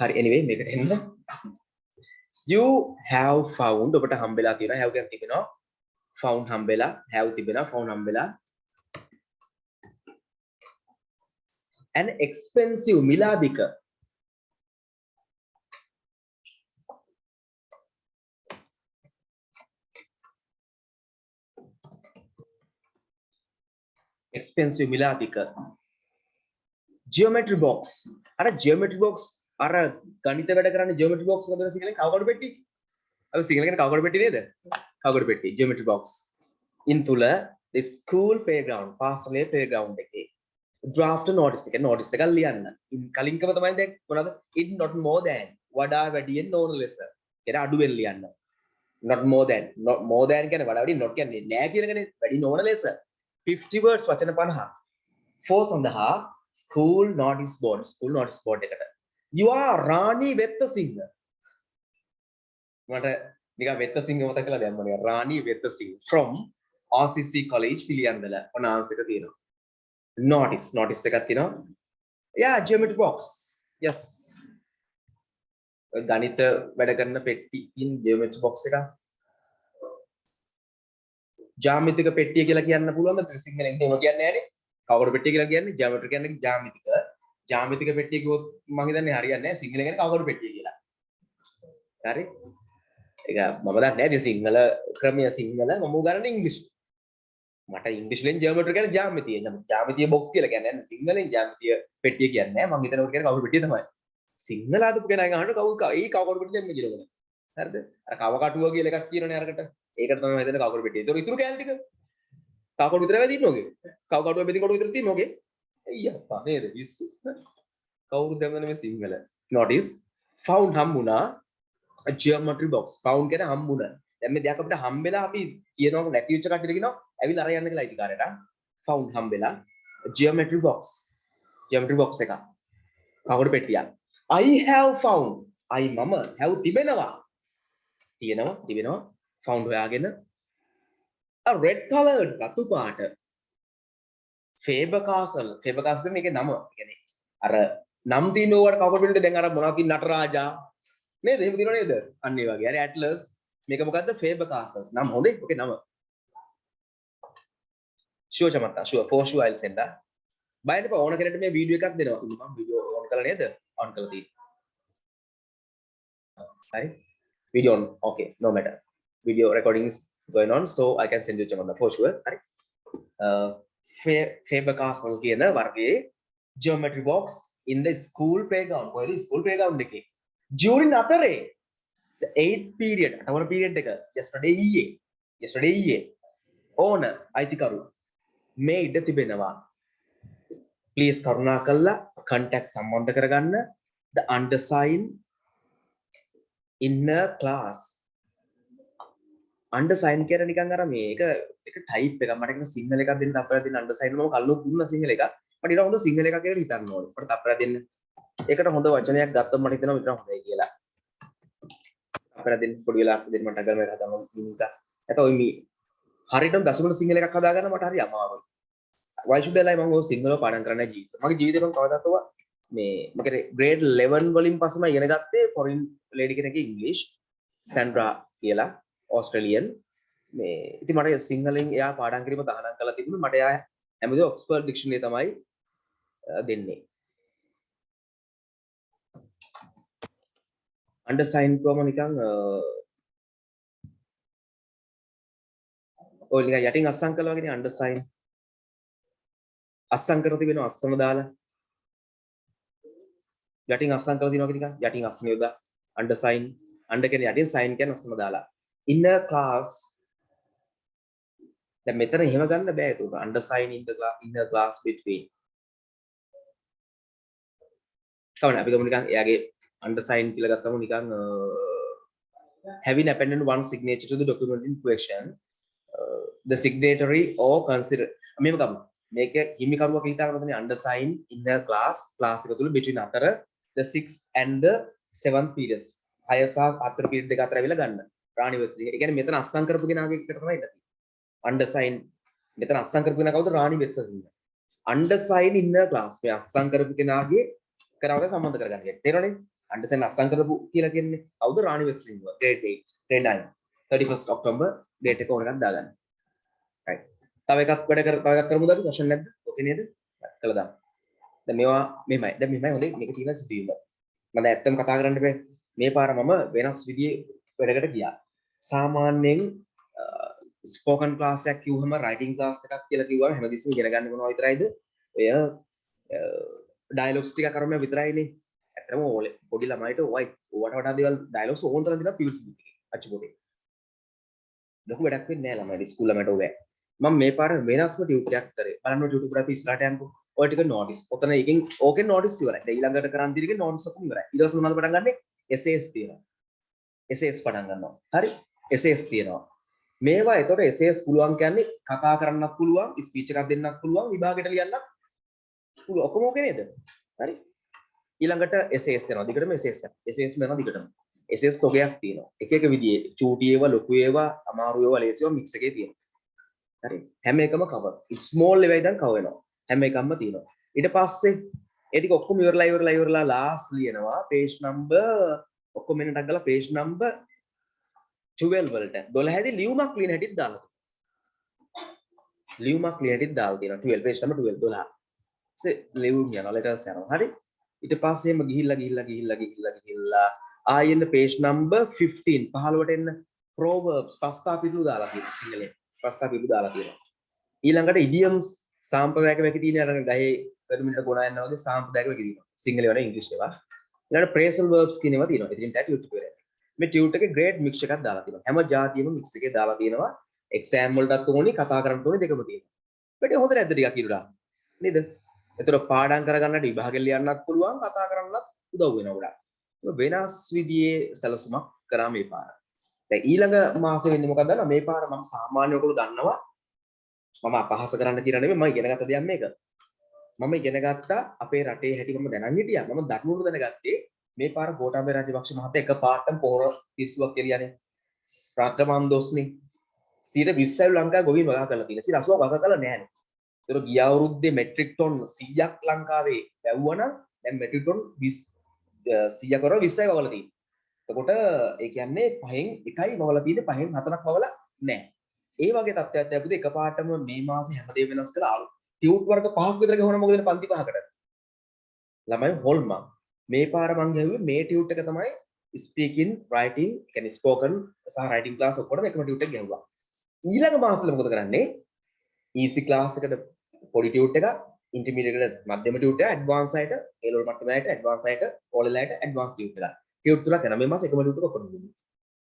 හරි anyway මේකට එන්න you have found ඔබට හම්බෙලා තියෙනවා have කියන්නේ තිබෙනවා found හම්බෙලා have තිබෙනවා found හම්බෙලා an expensive මිලාදික expensive මිලාදික geometry box අර geometry box අර ගණිත වැඩ කරන්නේ geometry box මොකද සිංහලෙන් කවකඩ පෙට්ටි අපි සිංහලෙන් කියන්නේ කවකඩ පෙට්ටි නේද කවකඩ පෙට්ටි geometry box in තුල the school playground පාසලේ playground එකේ draft notice එක notice එකක් ලියන්න. කලින්කම තමයි දැන් මොනවද? it not more than වඩා වැඩියෙන් නොවන ලෙස. ඒක අඩුවෙන් ලියන්න. not more than කියන්නේ වඩා වැඩි not කියන්නේ නෑ කියන එකනේ. වැඩි නොවන ලෙස. 50 words වචන 50. for සඳහා school notice board එකට. you are Rani Wettasinghe. මට නිකන් වෙත්තසිංහ මතක කළා දැන් මම Rani වෙත්තසිංහ from RCC college Piliyandala ඔන්න ආන්සර් එක තියෙනවා. notice එකක් තියෙනවා. yeah geometry box yes ගණිත වැඩ කරන පෙට්ටි ඉන් geometry box එක ජ්‍යාමිතික පෙට්ටිය කියලා කියන්න පුළුවන්ද? සිංහලෙන් එහෙම කියන්නේ නැහැනේ. කවකඩ පෙට්ටිය කියලා කියන්නේ geometry කියන්නේ ජ්‍යාමිතික පෙට්ටිය කිව්වොත් මම හිතන්නේ හරියන්නේ නැහැ. සිංහලෙන් කියන්නේ කවකඩ පෙට්ටිය කියලා. හරි? ඒක මම දන්නේ නැහැ. ඉතින් සිංහල ක්‍රමය සිංහල මම උගන්වන්නේ ඉංග්‍රීසි. මට ඉංග්‍රීසියෙන් ජ්‍යාමිටරි කියන්නේ ජ්‍යාමිතිය බොක්ස් කියලා කියන්නේ නැහැ. සිංහලෙන් ජ්‍යාමිතිය පෙට්ටිය කියන්නේ නැහැ. මම හිතනවා කියන්නේ කවුරු පෙට්ටිය තමයි. සිංහල අදපු කෙනා අහන්න කවුරු පෙට්ටිය දැම්මේ කියලා. හරිද? අර කව කටුව කියලා එකක් කියනනේ අරකට. ඒකට තමයි හිතන්නේ කවුරු පෙට්ටිය. ඒතකොට ඉතුරු කැලේ ටික කව කටුව විතර වැදින්න ඕගේ. කව කටුව බෙදි කටුව විතර තියෙන ඕගේ. අයියා නේද? පිස්සු. කවුරු දැම්මද මේ සිංහල? notice found හම්බුණා a geometry box. found කියන්නේ හම්බුණා. දැන් මේ දෙයක් අපිට හම්බෙලා අපි කියනවා නැති වෙච්ච කට්ටියට කියනවා ඇවිල්ලා අර යන්න කියලා අයිතිකාරයට. found හම්බෙලා geometry box එක. කවුරු පෙට්ටියක්. I have found. මම have තිබෙනවා. found හොයාගෙන a red colored රතු පාට Faber Castle කියන්නේ ඒකේ නම. කියන්නේ අර නම් දිනෝවට කවුරු පිළිද දැන් අර මොනවද තියෙන නටරාජා නේද? එහෙම දිනව නේද? අන්න ඒ වගේ. හරි ඇට්ලස් මේක මොකද්ද? Faber Castle. නම් හොඳේ. ඔකේ නම. sure චමත්තා. for sure I'll send that. Bind එක ඕන කෙනෙක්ට මේ වීඩියෝ එකක් දෙනවා. මම වීඩියෝ ඕන් කරලා නේද? ඔන් කරලා තියෙන්නේ. හරි. Video on. Okay, no matter. Video recording is going on, so I can send you චමත්තා for sure. හරි. Faber Castle කියන වර්ගයේ geometry box in the school playground. කොහෙද school playground එකේ? During අතරේ the 8th period අටවන period එක yesterday ඕන අයිතිකරු මේ ඉඩ තිබෙනවා. please කරුණාකරලා contact සම්බන්ධ කරගන්න the undersigned inner class. undersigned කියන නිකන් අර මේක type එකක්. මට කියන සිංහල එකක් දෙන්න අපරා දෙන්න undersigned මම කල්ලෝ දුන්න සිංහල එකක්. මට ඊට හොඳ සිංහල එකක් කියලා හිතන්න ඕනේ. මට අපරා දෙන්න. ඒකට හොඳ වචනයක් ගත්තොත් මට හිතෙනවා විතර හොඳයි කියලා. අපරා දෙන්න පොඩි වෙලාවක් දෙන්න මට අගම එක හදන්න ඉන්නක. නැත්නම් ඔය මේ හරියටම දශමන සිංහල එකක් හදාගන්න මට හරි අමාරුයි. why should I මම ඔය සිංහලව පාඩම් කරන්න ජීවිතේ. මගේ ජීවිතේ මම කවදාවත් ඔය මේ මගේ grade 11 වලින් පස්සෙම ඉගෙන ගත්තේ foreign lady කෙනෙක්ගේ English සැන්ඩ්‍රා කියලා ඕස්ට්‍රේලියන් මේ ඉතින් මට සිංහලෙන් එයා පාඩම් කිරීම තහනම් කරලා තිබුණා. මට එයා හැමදේම ඔක්ස්ෆර්ඩ් ඩික්ෂනරි තමයි දෙන්නේ. undersign කොහොම නිකන් ඔය නිකන් යටින් අස්සම් කළා වගේ නේ undersign අස්සම් කරලා තිබෙනවා අස්සම දාලා යටින් අස්සම් කරලා දිනවා නිකන් යටින් අස්සම යොදා undersign under කියන්නේ යටින් sign කියන්නේ අස්සම දාලා inner class දැන් මෙතන එහෙම ගන්න බෑ ඒක undersign in the inner class between කවුරුනේ අපි ගමු නිකන් එයාගේ undersign කියලා ගත්තම නිකන් having appended one signature to the document in question the signatory or consider මේක ගමු මේක හිමිකරුවා කියලා හිතාගන්න undersign inner class එක තුල between අතර the 6th and the 7th periods 6 සහ 4 period දෙක අතර ඇවිල්ලා ගන්න රාණිවත්සි. ඒ කියන්නේ මෙතන අස්සම් කරපු කෙනාගේ එකට තමයි ඉන්නේ. undersign මෙතන අස්සම් කරපු කෙනා කවුද? රාණිවත්සි. undersign inner class මේ අස්සම් කරපු කෙනාගේ කරවල සම්බන්ධ කරගන්න කියන්නේ. තේරෙනවනේ? undersign අස්සම් කරපු කියලා කියන්නේ කවුද? රාණිවත්සි. grade 8 grade 9 31st October date එක ඕන එකක් දාගන්න. right. තව එකක් කරමුද අපි ප්‍රශ්න නැද්ද? ඔකේ නේද? කළා දාන්න. දැන් මේවා මෙහෙමයි. දැන් මෙහෙමයි හොඳේ මේක තියෙන සිදුවීම. මම ඇත්තම කතා කරන්න බෑ. මේ පාර මම වෙනස් විදිහේ වැඩකට ගියා. සාමාන්‍යයෙන් ස්පෝකන් ක්ලාස් එකක් කිව්වම රයිටින් ක්ලාස් එකක් කියලා කිව්වම හැමදෙස්සම ඉගෙන ගන්න මොනවා විතරයිද? ඔය ඩයලොග්ස් ටික කරම විතරයිනේ. ඇත්තම ඕලේ පොඩි ළමයිට ඔයයි ඔවට වඩා දේවල් ඩයලොග්ස් ඕන තරම් දෙනවා පියුස් බුක් එකේ. අච්චුපොතේ. ලොකු වැඩක් වෙන්නේ නැහැ ළමයිට ඉස්කෝල ළමයිට ඔය. මම මේ පාර වෙනස්ම ටියුටර් එකක් කරේ. බලන්න ටියුටර් එක අපි ඉස්සරහට යන්කෝ. ඔය ටික notice. ඔතන එකෙන් ඕකෙන් notice ඉවරයි. දැන් ඊළඟට කරන් තියෙන්නේ notice ඔක්කොම ඉවරයි. ඊට පස්සේ මොනවද පටන් ගන්නෙ? SAS තියෙනවා. SAS පටන් ගන්නවා. හරි? SAS තියෙනවා. මේවා එතකොට SAS පුළුවන් කියන්නේ කතා කරන්නත් පුළුවන්, ස්පීච් එකක් දෙන්නත් පුළුවන්, විභාගයට ලියන්නත් පුළුවන්. ඔක්කොම ඕකේ නේද? හරි? ඊළඟට SAS යනවා. දිගටම SAS යනවා. SAS යනවා දිගටම. SS තොගයක් තියෙනවා. එක එක විදිහේ චූටි ඒවා, ලොකු ඒවා, අමාරු ඒවා, ලේසි ඒවා මික්ස් එකේ තියෙනවා. හරි? හැම එකම cover. small ඒවා ඉඳන් cover වෙනවා. හැම එකක්ම තියෙනවා. ඊට පස්සේ ඒ ටික ඔක්කොම ඉවරලා last ලියනවා page number ඔක්කොම මෙන්න ටක් ගාලා page number 12 වලට 12 දී ලියුමක් ලියන හැටිත් දාලා තියෙනවා. ලියුමක් ලියන හැටිත් දාලා තියෙනවා 12 page number 12 12. ලියුම් යනවා letters යනවා. හරි? ඊට පස්සේ එම ගිහිල්ලා ආයෙත් page number 15 15ට එන්න proverbs ප්‍රස්තාව පිටු දාලා තියෙනවා සිංහලෙන්. ප්‍රස්තාව පිටු දාලා තියෙනවා. ඊළඟට idioms සාම්ප්‍රදායික වැකි තියෙන අර ගහේ පෙරමිනට ගොනා යනවා වගේ සාම්ප්‍රදායික වැකි තියෙනවා. සිංහලේ වල ඉංග්‍රීසි ඒවා. ඊළඟට phrasal verbs කියන ඒවා තියෙනවා. ඉතින් ටැට් යුට් කරේ. මේ ටියුට් එකේ grade mix එකක් දාලා තියෙනවා. හැම જાතියෙම mix එකේ දාලා තියෙනවා. exam වලටත් ඕනි කතා කරන්න ඕනි දෙකම තියෙනවා. මේක හොඳ නැද්ද ටිකක් ඉරුණා. නේද? ඒතර පාඩම් කරගන්නට විභාගෙ ලියන්නත් පුළුවන් කතා කරන්නත් උදව් වෙනවා ගොඩාක්. වෙනස් විදිහේ සැලසුමක් කරා මේ පාර. දැන් ඊළඟ මාසෙ වෙන්නේ මොකක්ද දන්නවද? මේ පාර මම සාමාන්‍ය ඔයගොල්ලෝ දන්නවා. මම අපහාස කරන්න කියලා නෙමෙයි මම ඉගෙන ගත්ත දෙයක් මේක. මම ඉගෙන ගත්තා අපේ රටේ හැටි මම දැනන් හිටියා. මම දක්නුරු දැනගත්තේ මේ පාර ගෝඨාභය රාජපක්ෂ මහත්තයා එක පාටම පොහොර පිස්සුවක් කියලානේ. රාත්‍රමන් දොස්නේ. 120යි ලංකාවේ ගොවීන් වගා කරලා තියෙනවා. 80ක් වගා කරලා නැහැ. ඒතර ගිය අවුරුද්දේ මෙට්‍රික් ටොන් 100ක් ලංකාවේ වැව්වනම් දැන් මෙට්‍රික් ටොන් 100 කරව 20යි වවලා තියෙන්නේ. එතකොට ඒ කියන්නේ පහෙන් එකයි වවලා තියෙන්නේ පහෙන් හතරක් වවලා නැහැ. ඒ වගේ තත්ත්වයක් තියපුවද එකපාරටම මේ මාසේ හැමදේම වෙනස් කරලා ටියුට් වර්ග පහක් විතර ගහනවා මොකද පන්ති පහකට. ළමයි හොල්මන්. මේ පාර මං ගහුවේ මේ ටියුට් එක තමයි ස්පීකින්, රයිටින්, කියන්නේ ස්පෝකන් සහ රයිටින් ක්ලාස් ඔක්කොම එකම ටියුට් එක ගහුවා. ඊළඟ මාසෙල මොකද කරන්නේ? ඊසි ක්ලාස් එකට පොඩි ටියුට් එකක්, ඉන්ටර්මීඩියට් එකට මධ්‍යම ටියුට් එකක්, ඇඩ්වාන්ස් අයට ඒ ලෙවල් මට්ටමට ඇඩ්වාන්ස් අයට ඕ ලෙවල් අයට ඇඩ්වාන්ස් ටියුට් එකක්. ටියුට් තුනක් යනවා මේ මාසේ එකම ටියුට් එක ඔක්කොම දුන්නා.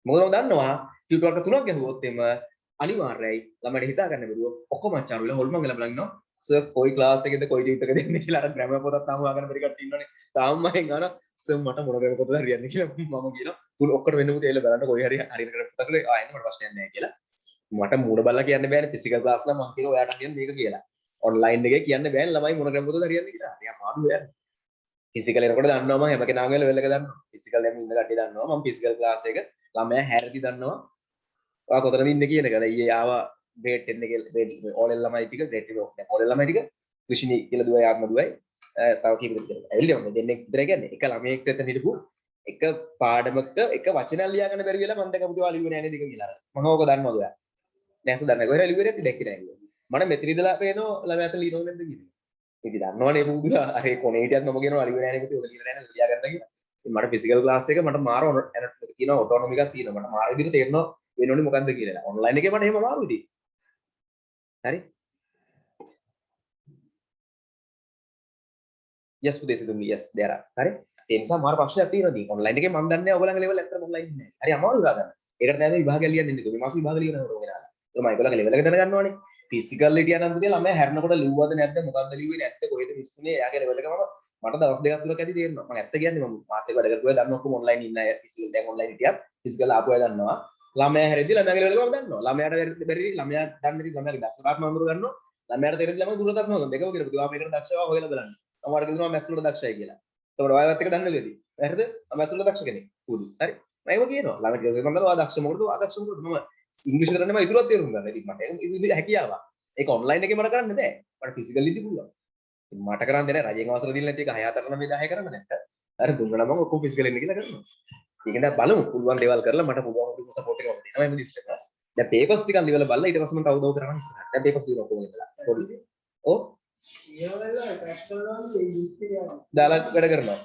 මොකද මම දන්නවා ටියුට් වර්ග තුනක් ගහුවොත් එම අනිවාර්යයි ළමයට හිතා ගන්න බැරුව ඔක්කොම අච්චාරු වෙලා හොල්මන් වෙලා බලන් ඉන්නවා. සර් කොයි ක්ලාස් එකේද කොයි ටියුට් එක දෙන්නේ කියලා අර ග්‍රැමර් පොතක් තාම හොයාගන්න බැරි කට්ටිය ඉන්නවනේ. තාම මම අහන සර් මට මොන ග්‍රැමර් පොතද හරියන්නේ කියලා මම කියනවා. තුන ඔක්කොට වෙන්න පුතේ එල බලන්න කොයි හරි හරියට ග්‍රැමර් පොතකට ආයෙත් මට ප්‍රශ්නයක් නැහැ කියලා. මට මූණ බලලා කියන්න බෑනේ ෆිසිකල් ක්ලාස් නම් මම කියනවා ඔයාට කියන්න මේක කියලා. ඔන්ලයින් එකේ කියන්න බෑනේ ළමයි මොන ග්‍රැමර් පොතද හරියන්නේ කියලා. හරි අමාරු වෙන්නේ. ෆිසිකල් එනකොට දන්නවා මම හැම කෙනාම ලෙවල් එක දන්නවා. ෆිසිකල් එකේ ඉන්න කට්ටිය දන්නවා මම ෆිසිකල් ක්ලාස් එක ළමයා හැරදි දන්නවා. ඔයා කොතනද ඉන්නේ කියන එක. ඊයේ ආවා grade 10 එකේ grade ඕලෙල් ළමයි ටික grade 10 දැන් ඕලෙල් ළමයි ටික ක්‍රිෂිනි කියලා දුවයි ආත්ම දුවයි තව කීප දෙනෙක් කියලා. ඇවිල්ලා මම දෙන්නෙක් විතර කියන්නේ එක ළමයෙක් එතන හිටපු එක පාඩමක එක වචනයක් ලියා ගන්න බැරි වෙලා මම දැන් අපිට ලියුවේ නැහැ නේද කියලා. මම ඕක දන්නවද ඔයා? නැස දන්නේ. කොහෙද ලියුවේ නැති දැක්කේ නැහැ. මම මෙතන ඉඳලා පේනවා ළමයාට ලියනව නැද්ද කියලා. ඉතින් දන්නවනේ පුදුලා අර කොනේ හිටියත් මම කියනවා ලියුවේ නැහැ නේ පුතේ ඔක ලියලා නැහැ ලියා ගන්න කියලා. ඉතින් මට ෆිසිකල් ක්ලාස් එක මට මාර කියනවා ඔටෝනොමි එකක් තියෙනවා. මට මාර විදිහට තේරෙනවා වෙනෝනේ මොකද්ද කියලා. ඔන්ලයින් එකේ මට එහෙම අමාරු ඉතින්. හරි? yes පුතේ සිතුම් yes there are. හරි? ඒ නිසා මාර ප්‍රශ්නයක් තියෙනවා ඉතින්. ඔන්ලයින් එකේ මම දන්නේ නැහැ ඔයගොල්ලන්ගේ level ඇත්තටම ඔන්ලයින් නැහැ. හරි අමාරු ගන්න. ඒකට තමයි විභාගය ලියන්නේ ඉන්නේ. මේ මාස විභාගය ලියනකොට ඕනේ නාලා. ඒක මම ඒගොල්ලන්ගේ level එක දැනගන්නවානේ. ෆිසිකල් හිටියා නම් පුතේ ළමයා හැරෙනකොට ලිව්වද නැද්ද මොකද්ද ලිව්වේ නැත්ද කොහෙද මිස්ුනේ එයාගේ level එක මට දවස් දෙකක් තුනක් ඇති තේරෙනවා. මම ඇත්ත කියන්නේ මම මාත් එක්ක වැඩ කරපුවා දන්න ඔක්කොම ඔන්ලයින් ඉන්න අය ෆිසිකල් දැන් ඔන්ලයින් හිටියා. ෆිසිකල් ආපු අය දන්නවා. ළමයා හැරෙද්දි ළමයාගේ level එක මම දන්නවා. ළමයාට බැරි ළමයා දන්නේ නැති ළමයාගේ දක්ෂතාවම අඳුර ගන්නවා. ළමයාට තේරෙද්දි ළමයා දුරටත් නෝන දෙකම කියලා පුතේ. ආ මේකට දක්ෂව හොයලා බලන්න. මම කියනවා මැත්ස් වලට දක්ෂයි කියලා. එතකොට ඔයාලත් එක දන්නේ නැති. හරිද? මම මැත්ස් වලට දක්ෂ කෙනෙක්. පුදු. හරි. මම ඒක කියනවා. ළමයි කියනවා මම දන්නවා ඔයා දක්ෂ මොකටද? ඔයා දක්ෂ මොකටද? මම ඉංග්‍රීසි කරන්නේ මම ඉතුරුත් තේරුම් ගන්න. ඉතින් මට ඒක හැකියාවක්. ඒක ඔන්ලයින් එකේ මට කරන්න බෑ. මට ෆිසිකල් ඉදි පුළුවන්. මට කරන්න දෙන්නේ රජයෙන් අවසර දීලා නැති එක 6 4 9 10 කරන්න නැත්නම්. අර දුන්නා නම් ඔක්කොම ෆිසිකල් ඉන්න කියලා කරනවා. ඒක නෑ බලමු පුළුවන් දේවල් කරලා මට පුළුවන් සපෝට් එකක් දෙනවා. මම දිස්ස එක. දැන් පේපර්ස් ටිකක් ලියවලා බලලා ඊට පස්සේ මම තව උදව් කරනවා ඉස්සරහට. දැන් පේපර්ස් ලියනවා කොහොමද ඉඳලා. පොඩි. ඔව්. දාලා වැඩ කරනවා.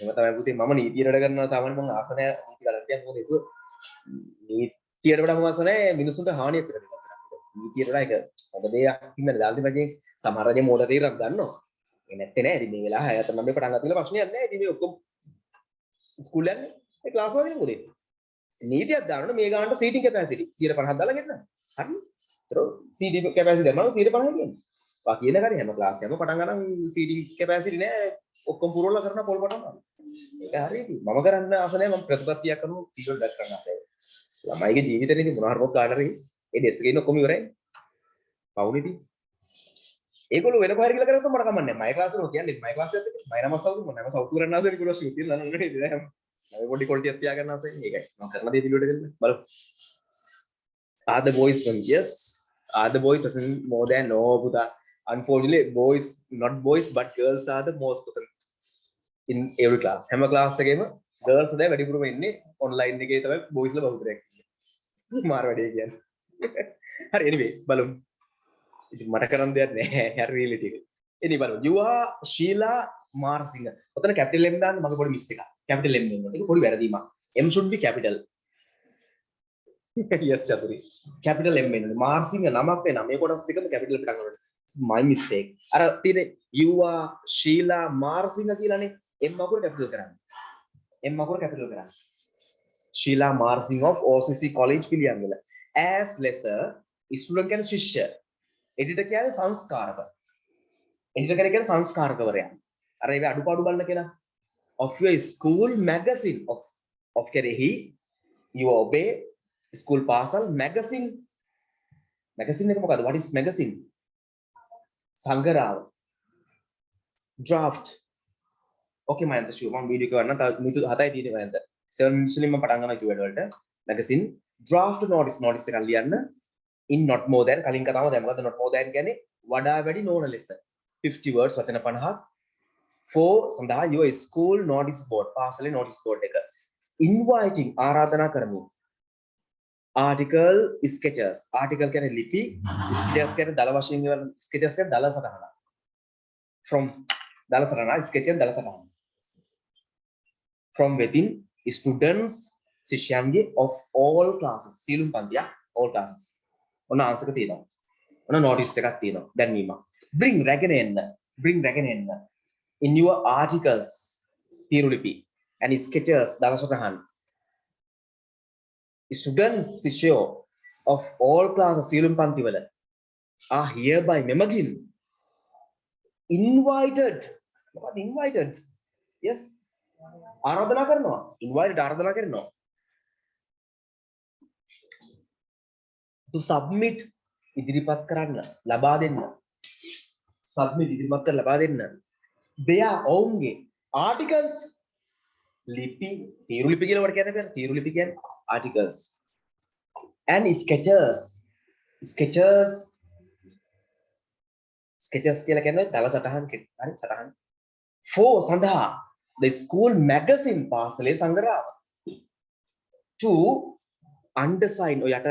එහෙම තමයි පුතේ මම නීතියට වැඩ කරනවා සාමාන්‍ය මම ආසනය නීති කරලා මොකද ඒක නීතියට වඩා මම ආසනය මිනිසුන්ට හානියක් කරනවා. නීතියට වඩා ඒක මොකද දෙයක් ඉන්නද දාල්ති රජේ සමහර රජේ මෝඩ තීරණයක් ගන්නවා. ඒ නැත්තේ නෑ ඉතින් මේ වෙලාව 6 9 පටන් ගන්න කියලා ප්‍රශ්නයක් නෑ. ඉතින් මේ ඔක්කොම ස්කූල් යන්නේ ඒ ක්ලාස් වලින් මොකද නීතියක් දානවනේ මේ ගානට සීටින් කැපැසිටි 150ක් දාලා ගෙන්න. හරි. ඒතර සීටි කැපැසිටි දානවා 150 කියන්නේ. बाकी ना करें हम क्लास है हम पटांग करना सीटिंग कैपेसिटी ने ඔක්කොම පුරවලා කරන පොල් බටන් වල. ඒක හරියටි. මම කරන්න ආසනේ මම ප්‍රතිපත්තියක් කරනවා ෆීල්ඩ් එකක් කරන්න ආසයි. ළමයිගේ ජීවිතේනේ මොනවා හරි කාට හරි ඒ ඩෙස්ක් එකේ ඉන්න ඔක්කොම ඉවරයි. පවුනේදී. ඒගොල්ලෝ වෙන කොහරි කියලා කරද්දී මට කමන්නේ නැහැ. මගේ ක්ලාස් වල කියන්නේ මගේ ක්ලාස් එකත් එක්ක මම නම සවුතු මම නම සවුතු කරන්න ආසනේ ඒගොල්ලෝ ෂූට් කරලා නෑ නේද? මම පොඩි ක්වොලිටියක් තියාගන්න ආසයි. ඒකයි. මම කරන දේ පිළිවෙලට දෙන්න. බලමු. Are the boys present? Yes. Are the boys present more than no පුතා? Unfortunately, boys, not boys, but girls are the most present in every class. හැම class එකේම girls දැන් වැඩිපුරම ඉන්නේ online එකේ තමයි boys ලා බහුතරයක් ඉන්නේ. මාර වැඩේ කියන්නේ. හරි anyway බලමු. ඉතින් මට කරන්න දෙයක් නැහැ. හරි reality එක. anyway බලමු. You are Sheila Marsinga. ඔතන capital M දාන්න මගේ පොඩි miss එකක්. capital M එන්න. ඒක පොඩි වැරදීමක්. M should be capital. Yes චතුරි. capital M එන්න. Marsinga නමක් වෙනා. මේ කොටස් දෙකම capital එකට ගන්න ඕනේ. My mistake. අර තියෙන්නේ you are Sheila Marsinga කියලානේ M අකුර capital කරන්න. M අකුර capital කරන්න. Sheila Marsinga of OCC College පිළියන්ගල. As lesser student කියන්නේ ශිෂ්‍ය. editor කියන්නේ සංස්කාරක. editor කියන්නේ සංස්කාරකවරයා. අර ඒ අඩුපාඩු බලන්න කියලා. Of your school magazine of කෙරෙහි you obey school parcel magazine. magazine එක මොකද්ද? What is magazine? සංගරාව draft okay මම ෂුවර් මම වීඩියෝ එක ගන්න තව මිනිත්තු 7යි තියෙන්නේ මම 7 minutes වලින් මම පටන් ගන්නවා කිව්වට වලට magazine draft notice එකක් ලියන්න in not more than කලින් කතාව දැන් මොකද්ද not more than කියන්නේ වඩා වැඩි නොවන ලෙස 50 words වචන 50ක් for සඳහා your school notice board පාසලේ notice board එක inviting ආරාධනා කරමින් article sketches article කියන්නේ ලිපි sketches කියන්නේ දල වශයෙන් ඉවර sketches කියන්නේ දල සටහන from දල සටහන sketch කියන්නේ දල සටහන from within students ශිෂ්‍යයන්ගේ of all classes සියලුම පන්තිය all classes ඔන්න ආන්සර් එක තියෙනවා ඔන්න notice එකක් තියෙනවා දැන්වීම bring රැගෙන එන්න in your articles තීරු ලිපි and sketches දල සටහන් students issue of all classes සියලුම පන්තිවල are hereby මෙමගින් invited මොකද invited yes ආරාධනා කරනවා invited ආරාධනා කරනවා to submit ඉදිරිපත් කරන්න ලබා දෙන්න submit ඉදිරිපත් කර ලබා දෙන්න their ඔවුන්ගේ articles ලිපි තීරු ලිපි කියලා වට කියන්නේ තීරු ලිපි කියන්නේ articles and sketches කියලා කියන්නේ දල සටහන් හරි සටහන් for සඳහා the school magazine පාසලේ සංග්‍රහය to undersign ඔය යට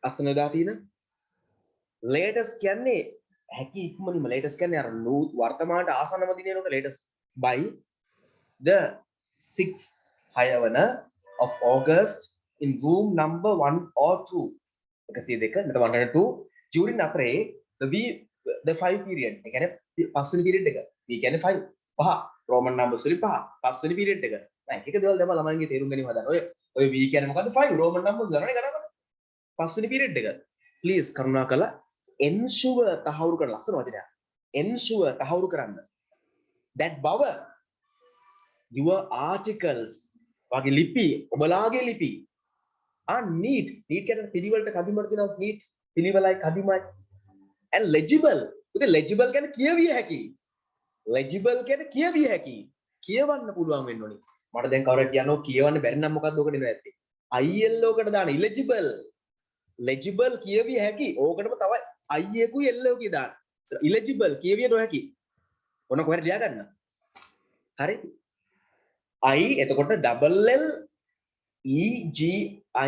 අසන දා තියෙන latest කියන්නේ හැකි ඉක්මනින්ම latest කියන්නේ අර වර්තමානට ආසන්නම දිනේනක latest by the 6th 6 වන of August in room number 1 or 2 102 නැත්නම් 102 during අපේ the 5 period ඒ කියන්නේ පස්වෙනි period එක මේ කියන්නේ 5 පහ roman numbers වලින් පහ පස්වෙනි period එක නෑ එක දේවල් දැම්ම ළමයින්ගේ තේරුම් ගැනීම හදන්න ඔය v කියන්නේ මොකද්ද 5 roman numbers ගණනේ ගණන් පස්වෙනි period එක please කරුණාකරලා ensure තහවුරු කරන්න ලස්සන වචනයක් ensure තහවුරු කරන්න that බව your articles වගේ ලිපි ඔබලාගේ ලිපි neat කියන්නේ පිළිවෙලට කදිමට දෙනවා neat පිළිවෙලයි කදිමයි and legible උදේ legible කියන්නේ කියවිය හැකි legible කියන්නේ කියවිය හැකි කියවන්න පුළුවන් වෙන්න ඕනේ මට දැන් කවුරුත් කියනවා කියවන්න බැරි නම් මොකද්ද ඔකට නෙවෙයි ඇත්තේ IL ඔකට දාන්න illegible legible කියවිය හැකි ඕකටම තවයි I එකුයි L එකුයි දාන්න illegible කියවිය නොහැකි ඔන්න කොහෙද ලියා ගන්න හරි I එතකොට double L E G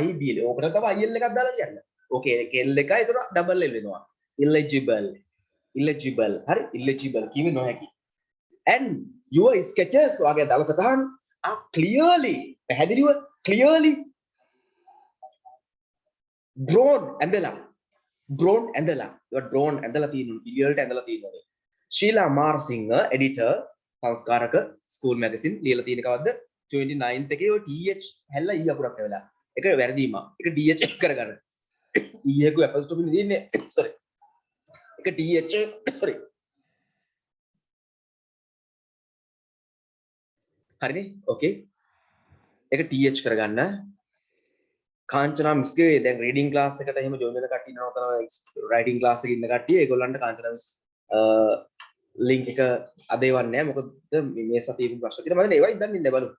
I B ඕකට තමයි IL එකක් දාලා කියන්න. ඕකේ L එකයි එතකොට double L වෙනවා. illegible හරි illegible කියවෙ නොහැකි. and your sketches වාගේ දල සටහන් are clearly පැහැදිලිව clearly drawn ඇඳලා තියෙනවා පිළිවෙලට ඇඳලා තියෙනවා. Sheila Marsinga editor සංස්කාරක ස්කූල් මැගසින් ලියලා තියෙන කවද්ද 29th එකේ ඔය TH හැල්ලා E අකුරක් වෙලා. ඒක වැරදීමක්. ඒක DH කරගන්න. E එක අපොස්ට්‍රොෆි නෙන්නේ. sorry. එක TH sorry හරිනේ ඕකේ එක TH කරගන්න කාංචනා මිස්ගේ දැන් රීඩින් ක්ලාස් එකට එහෙම ජොයින් වෙන කට්ටිය ඉන්නවා තමයි රයිටින් ක්ලාස් එකේ ඉන්න කට්ටිය ඒගොල්ලන්ට කාංචනා මිස් ලින්ක් එක අද එවන්නේ නැහැ මොකද මේ සතියේ ප්‍රශ්න තියෙනවා මම ඒවයි දන්නේ නැහැ බලමු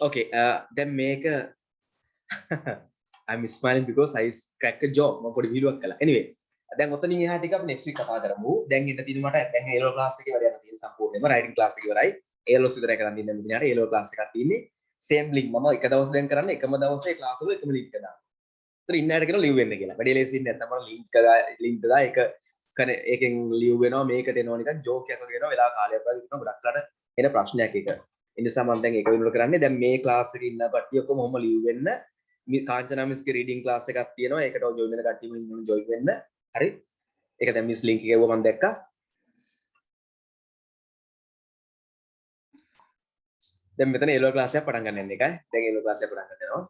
okay දැන් මේක I'm smiling because I cracked a joke මම පොඩි වීඩියෝවක් කළා anyway දැන් ඔතනින් එහා ටික අපි next week කතා කරමු දැන් ඉන්න තියෙන මට දැන් A level class එකේ වැඩ යන තියෙන සම්පූර්ණයෙන්ම writing class එක ඉවරයි A levels විතරයි කරන් ඉන්න මෙතන යට A level class එකක් තියෙන්නේ same link මම එක දවස් දැන් කරන්නේ එකම දවසේ class වල එකම link එක දානවා ඒතර ඉන්න අයට කියනවා live වෙන්න කියලා වැඩි ලේසි ඉන්නේ නැත්නම් මම link දා ඒක ඒකෙන් live වෙනවා මේකට එනවා නිකන් joke එකක් වගේ වෙනවා වෙලා කාලයක් වගේ ඉන්නවා ගොඩක් ලාට එන ප්‍රශ්නයක් ඒක එනිසා මම දැන් ඒක වෙනුවට කරන්නේ දැන් මේ ක්ලාස් එකේ ඉන්න කට්ටිය ඔක්කොම ඔහොම ලිව් වෙන්න කාංචනා මිස්ගේ රීඩින් ක්ලාස් එකක් තියෙනවා ඒකට ජොයින් වෙන කට්ටියම ඉන්න ජොයින් වෙන්න හරි ඒක දැන් මිස් ලින්ක් එක ගිහුවා මම දැක්කා දැන් මෙතන A level ක්ලාස් එකක් පටන් ගන්න යන එකයි දැන් A level ක්ලාස් එක පටන් ගන්න යනවා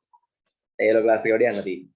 A level ක්ලාස් එක වැඩි යන්න තියෙන්නේ